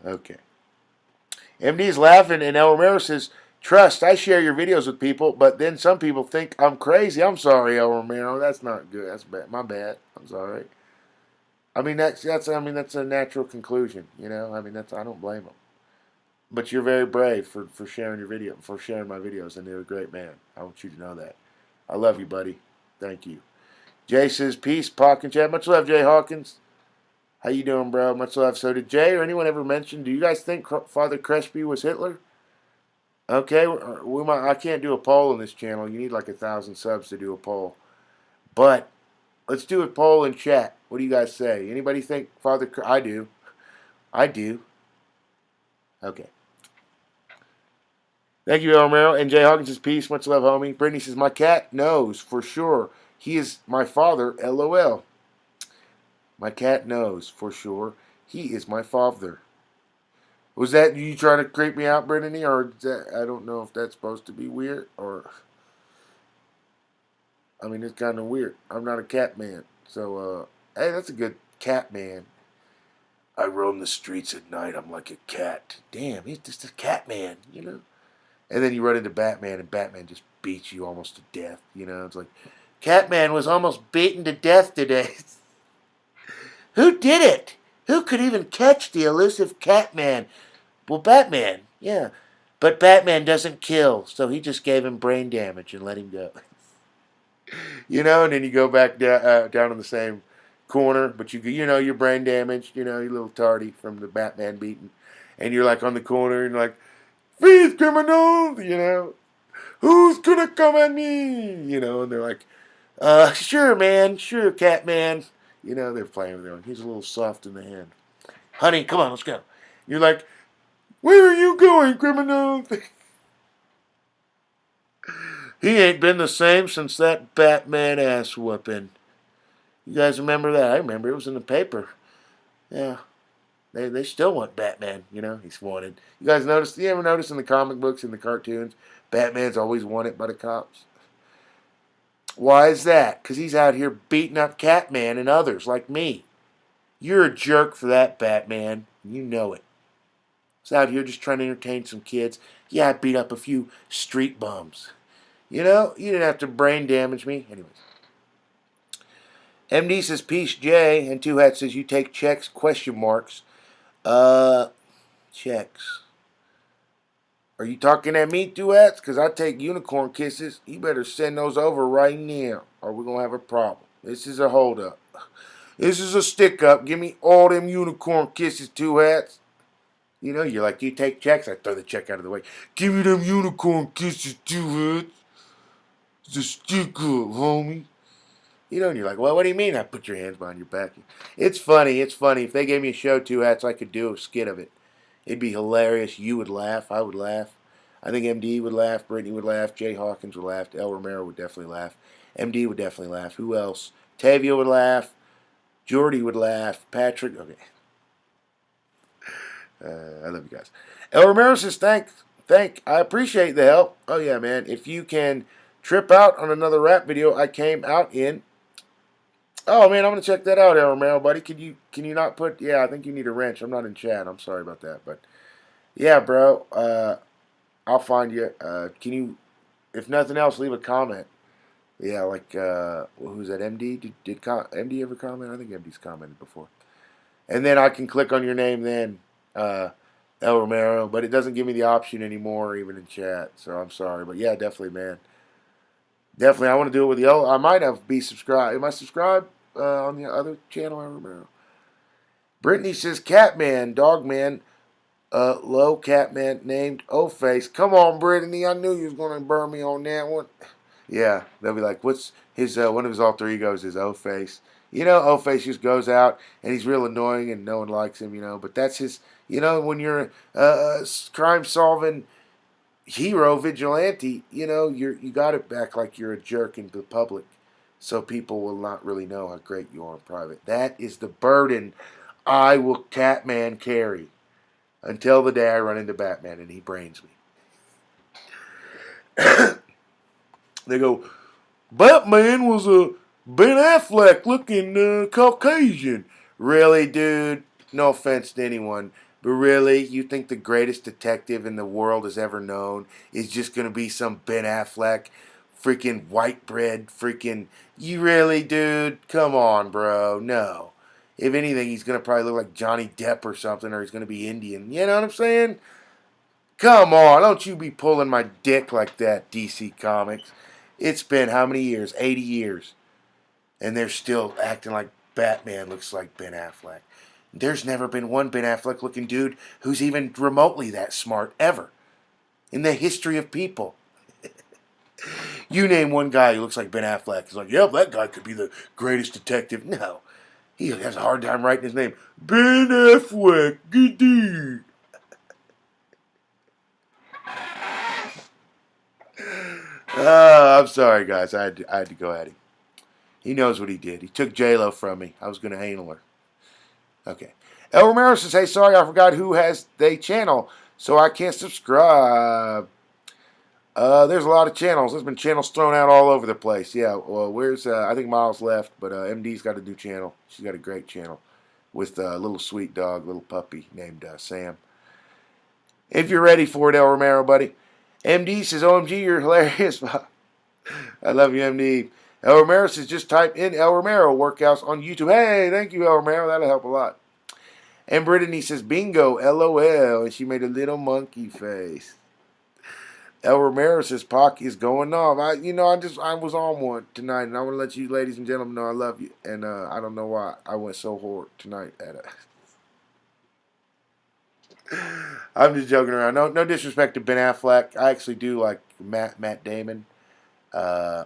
Okay. MD's laughing, and El Romero says, trust, I share your videos with people, but then some people think I'm crazy. I'm sorry, El Romero. That's not good. That's bad. My bad. I'm sorry. I mean, that's a natural conclusion, you know? I mean, I don't blame them. But you're very brave for sharing for sharing my videos, and you're a great man. I want you to know that. I love you, buddy. Thank you. Jay says, peace, Pac and Chad. Much love, Jay Hawkins. How you doing, bro? Much love. So did Jay or anyone ever mention, do you guys think Father Krespi was Hitler? Okay, I can't do a poll on this channel. You need like 1,000 subs to do a poll. But let's do a poll in chat. What do you guys say? Anybody think Father I do. I do. Okay. Thank you, El Romero. And Jay Hawkins says, peace. Much love, homie. Brittany says, my cat knows for sure. He is my father, LOL. My cat knows for sure. He is my father. Was that you trying to creep me out, Brittany? Or is that, I don't know if that's supposed to be weird or... I mean, it's kind of weird. I'm not a cat man. So, hey, that's a good cat man. I roam the streets at night. I'm like a cat. Damn, he's just a cat man, you know? And then you run into Batman, and Batman just beats you almost to death. You know, it's like, Catman was almost beaten to death today. Who did it? Who could even catch the elusive Catman? Well, Batman, yeah. But Batman doesn't kill, so he just gave him brain damage and let him go. You know, and then you go back down in the same corner, but you're brain damaged, you're a little tardy from the Batman beating. And you're like on the corner, and you're like, these criminals, who's gonna come at me? And they're like, sure, man, sure, Catman. They're playing with him. He's a little soft in the hand. Honey, come on, let's go. You're like, where are you going, criminal? He ain't been the same since that Batman ass whooping. You guys remember that? I remember. It was in the paper. Yeah. They still want Batman, he's wanted. You guys notice, you ever notice in the comic books and the cartoons, Batman's always wanted by the cops? Why is that? Because he's out here beating up Catman and others like me. You're a jerk for that, Batman. You know it. He's out here just trying to entertain some kids. Yeah, I beat up a few street bums. You didn't have to brain damage me. Anyways. MD says, peace, Jay. And Two Hats says, you take checks, question marks. Checks. Are you talking at me, Two Hats? Because I take unicorn kisses. You better send those over right now, or we're going to have a problem. This is a hold-up. This is a stick-up. Give me all them unicorn kisses, Two Hats. You're like, you take checks? I throw the check out of the way. Give me them unicorn kisses, Two Hats. It's a stick-up, homie. And you're like, well, what do you mean? I put your hands behind your back. It's funny. It's funny. If they gave me a show, Two Hats, I could do a skit of it. It'd be hilarious. You would laugh. I would laugh. I think MD would laugh. Brittany would laugh. Jay Hawkins would laugh. El Romero would definitely laugh. MD would definitely laugh. Who else? Tavia would laugh. Jordy would laugh. Patrick. Okay. I love you guys. El Romero says, thank. I appreciate the help. Oh, yeah, man. If you can trip out on another rap video I came out in. Oh, man, I'm going to check that out, El Romero, buddy. Can you not put... Yeah, I think you need a wrench. I'm not in chat. I'm sorry about that. But, yeah, bro. I'll find you. Can you, if nothing else, leave a comment. Yeah, like, who's that, MD? Did MD ever comment? I think MD's commented before. And then I can click on your name then, El Romero. But it doesn't give me the option anymore, even in chat. So I'm sorry. But, yeah, definitely, man. Definitely, I want to do it with you. I might have be subscribed. Am I subscribed on the other channel? I remember. Brittany says, Catman, Dogman, low Catman named O-Face. Come on, Brittany. I knew you was going to burn me on that one. Yeah, they'll be like, what's his, one of his alter egos is O-Face. O-Face just goes out, and he's real annoying, and no one likes him, But that's his, when you're crime-solving hero vigilante, you got it back like you're a jerk into the public, so people will not really know how great you are in private. That is the burden I will Catman carry until the day I run into Batman and he brains me. They go, Batman was a Ben Affleck looking Caucasian. Really, dude? No offense to anyone, but really, you think the greatest detective in the world has ever known is just going to be some Ben Affleck, freaking white bread, freaking. You really, dude? Come on, bro. No. If anything, he's going to probably look like Johnny Depp or something, or he's going to be Indian. You know what I'm saying? Come on, don't you be pulling my dick like that, DC Comics. It's been how many years? 80 years. And they're still acting like Batman looks like Ben Affleck. There's never been one Ben Affleck looking dude who's even remotely that smart ever in the history of people. You name one guy who looks like Ben Affleck. It's like, yep, that guy could be the greatest detective. No. He has a hard time writing his name. Ben Affleck. Good. I'm sorry, guys. I had to go at him. He knows what he did. He took J-Lo from me. I was going to anal her. Okay. El Romero says, hey, sorry, I forgot who has the channel, so I can't subscribe. There's a lot of channels. There's been channels thrown out all over the place. Yeah, well, where's, I think Miles left, but MD's got a new channel. She's got a great channel with a little sweet dog, little puppy named Sam. If you're ready for it, El Romero, buddy. MD says, OMG, you're hilarious. I love you, MD. El Romero says, just type in El Romero workouts on YouTube. Hey, thank you, El Romero. That'll help a lot. And Brittany says, bingo, LOL. And she made a little monkey face. El Romero says, Pac is going off. I was on one tonight, and I want to let you ladies and gentlemen know I love you. And I don't know why I went so hard tonight at it. I'm just joking around. No disrespect to Ben Affleck. I actually do like Matt Damon. Yeah.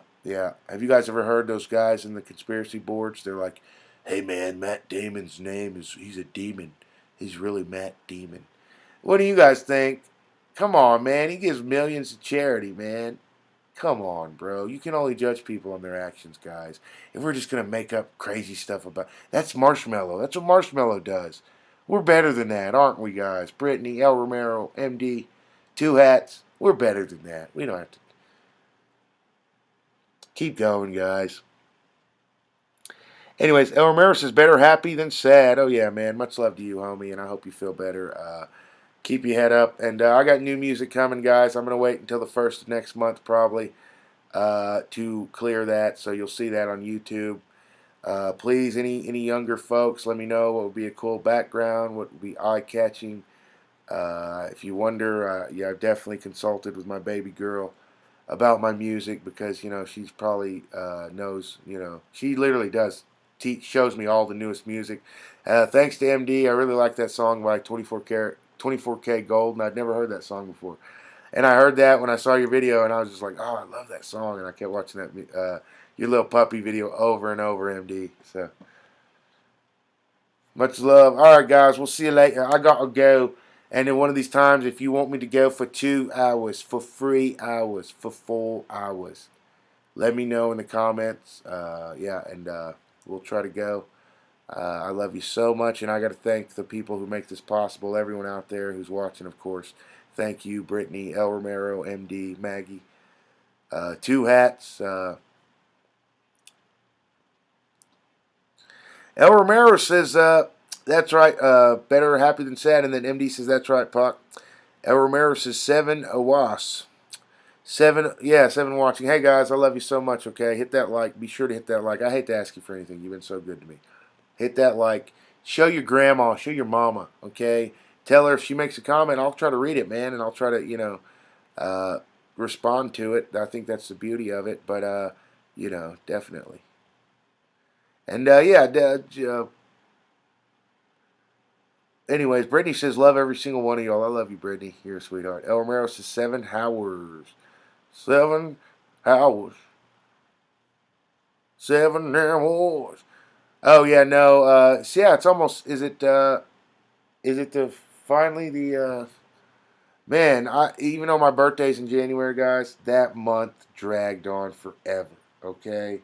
Have you guys ever heard those guys in the conspiracy boards? They're like, hey man, Matt Damon's he's a demon. He's really Matt Damon. What do you guys think? Come on, man. He gives millions to charity, man. Come on, bro. You can only judge people on their actions, guys. If we're just going to make up crazy stuff about... That's Marshmallow. That's what Marshmallow does. We're better than that, aren't we, guys? Brittany, El Romero, MD, Two Hats. We're better than that. We don't have to... Keep going, guys. Anyways, El Romero says, better happy than sad. Oh, yeah, man. Much love to you, homie, and I hope you feel better. Keep your head up. And I got new music coming, guys. I'm going to wait until the first of next month, probably, to clear that. So you'll see that on YouTube. Please, any younger folks, let me know what would be a cool background, what would be eye-catching. If you wonder, yeah, I've definitely consulted with my baby girl about my music because, she's probably knows, she literally does shows me all the newest music. Thanks to MD, I really like that song by 24K Gold, and I'd never heard that song before. And I heard that when I saw your video, and I was just like, oh, I love that song, and I kept watching that your little puppy video over and over, MD. So, much love. All right, guys, we'll see you later. I got to go. And then one of these times, if you want me to go for 2 hours, for 3 hours, for 4 hours, let me know in the comments. Yeah, and we'll try to go. I love you so much, and I got to thank the people who make this possible, everyone out there who's watching, of course. Thank you, Brittany, El Romero, MD, Maggie, Two Hats. El Romero says, that's right, better happy than sad. And then MD says, that's right, Pac. El Romero says, 7 awas. 7 watching. Hey, guys, I love you so much, okay? Hit that like. Be sure to hit that like. I hate to ask you for anything. You've been so good to me. Hit that like. Show your grandma. Show your mama, okay? Tell her if she makes a comment, I'll try to read it, man, and I'll try to, respond to it. I think that's the beauty of it, but, definitely. And, anyways, Brittany says, love every single one of y'all. I love you, Brittany. You're a sweetheart. El Romero says, 7 hours. 7 hours. 7 hours. Oh, yeah, no. So, yeah, it's almost, is it finally the Man, even though my birthday's in January, guys, that month dragged on forever. Okay,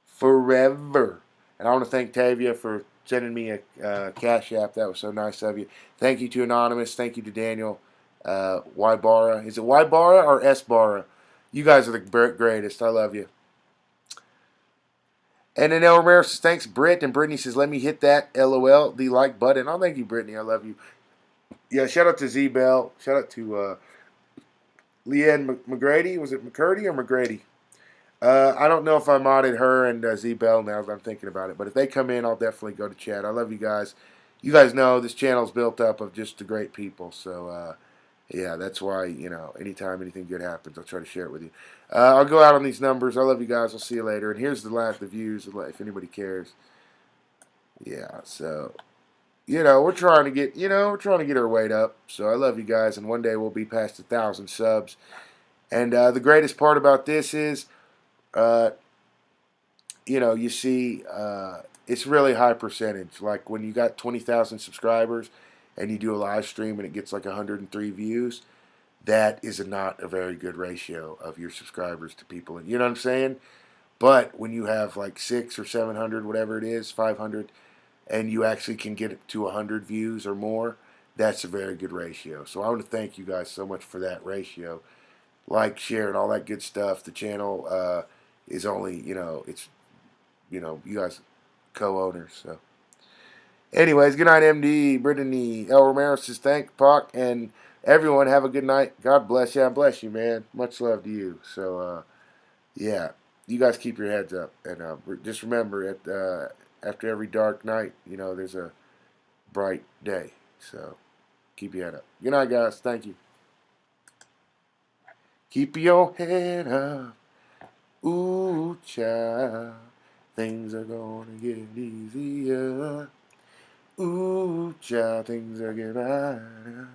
forever. And I want to thank Tavia for sending me a cash app. That was so nice of you. Thank you to Anonymous. Thank you to Daniel. Ybara. Is it Ybara or S-Bara? You guys are the greatest. I love you. And then El Romero says, thanks, Britt. And Brittany says, let me hit that LOL, the like button. Oh, thank you, Brittany. I love you. Yeah, shout out to Z-Bell. Shout out to Leanne McGrady. Was it McCurdy or McGrady? I don't know if I modded her and Z-Bell now that I'm thinking about it. But if they come in, I'll definitely go to chat. I love you guys. You guys know this channel's built up of just the great people. So, yeah, that's why, anytime anything good happens, I'll try to share it with you. I'll go out on these numbers. I love you guys. I'll see you later. And here's the views, if anybody cares. Yeah, so, we're trying to get, our weight up. So I love you guys. And one day we'll be past 1,000 subs. And the greatest part about this is, you see, it's really high percentage. Like when you got 20,000 subscribers and you do a live stream and it gets like 103 views, that is not a very good ratio of your subscribers to people. And you know what I'm saying? But when you have like 600 or 700, whatever it is, 500, and you actually can get it to 100 views or more, that's a very good ratio. So I want to thank you guys so much for that ratio. Like, share, and all that good stuff. The channel is only, it's, you guys co-owners. So, anyways, good night, MD, Brittany, El Romero says, thank Pac, and everyone, have a good night. God bless you. I bless you, man. Much love to you. So, yeah, you guys keep your heads up. And just remember, after every dark night, there's a bright day. So, keep your head up. Good night, guys. Thank you. Keep your head up. Ooh, child. Things are gonna get easier. Ooh, child, things are getting better.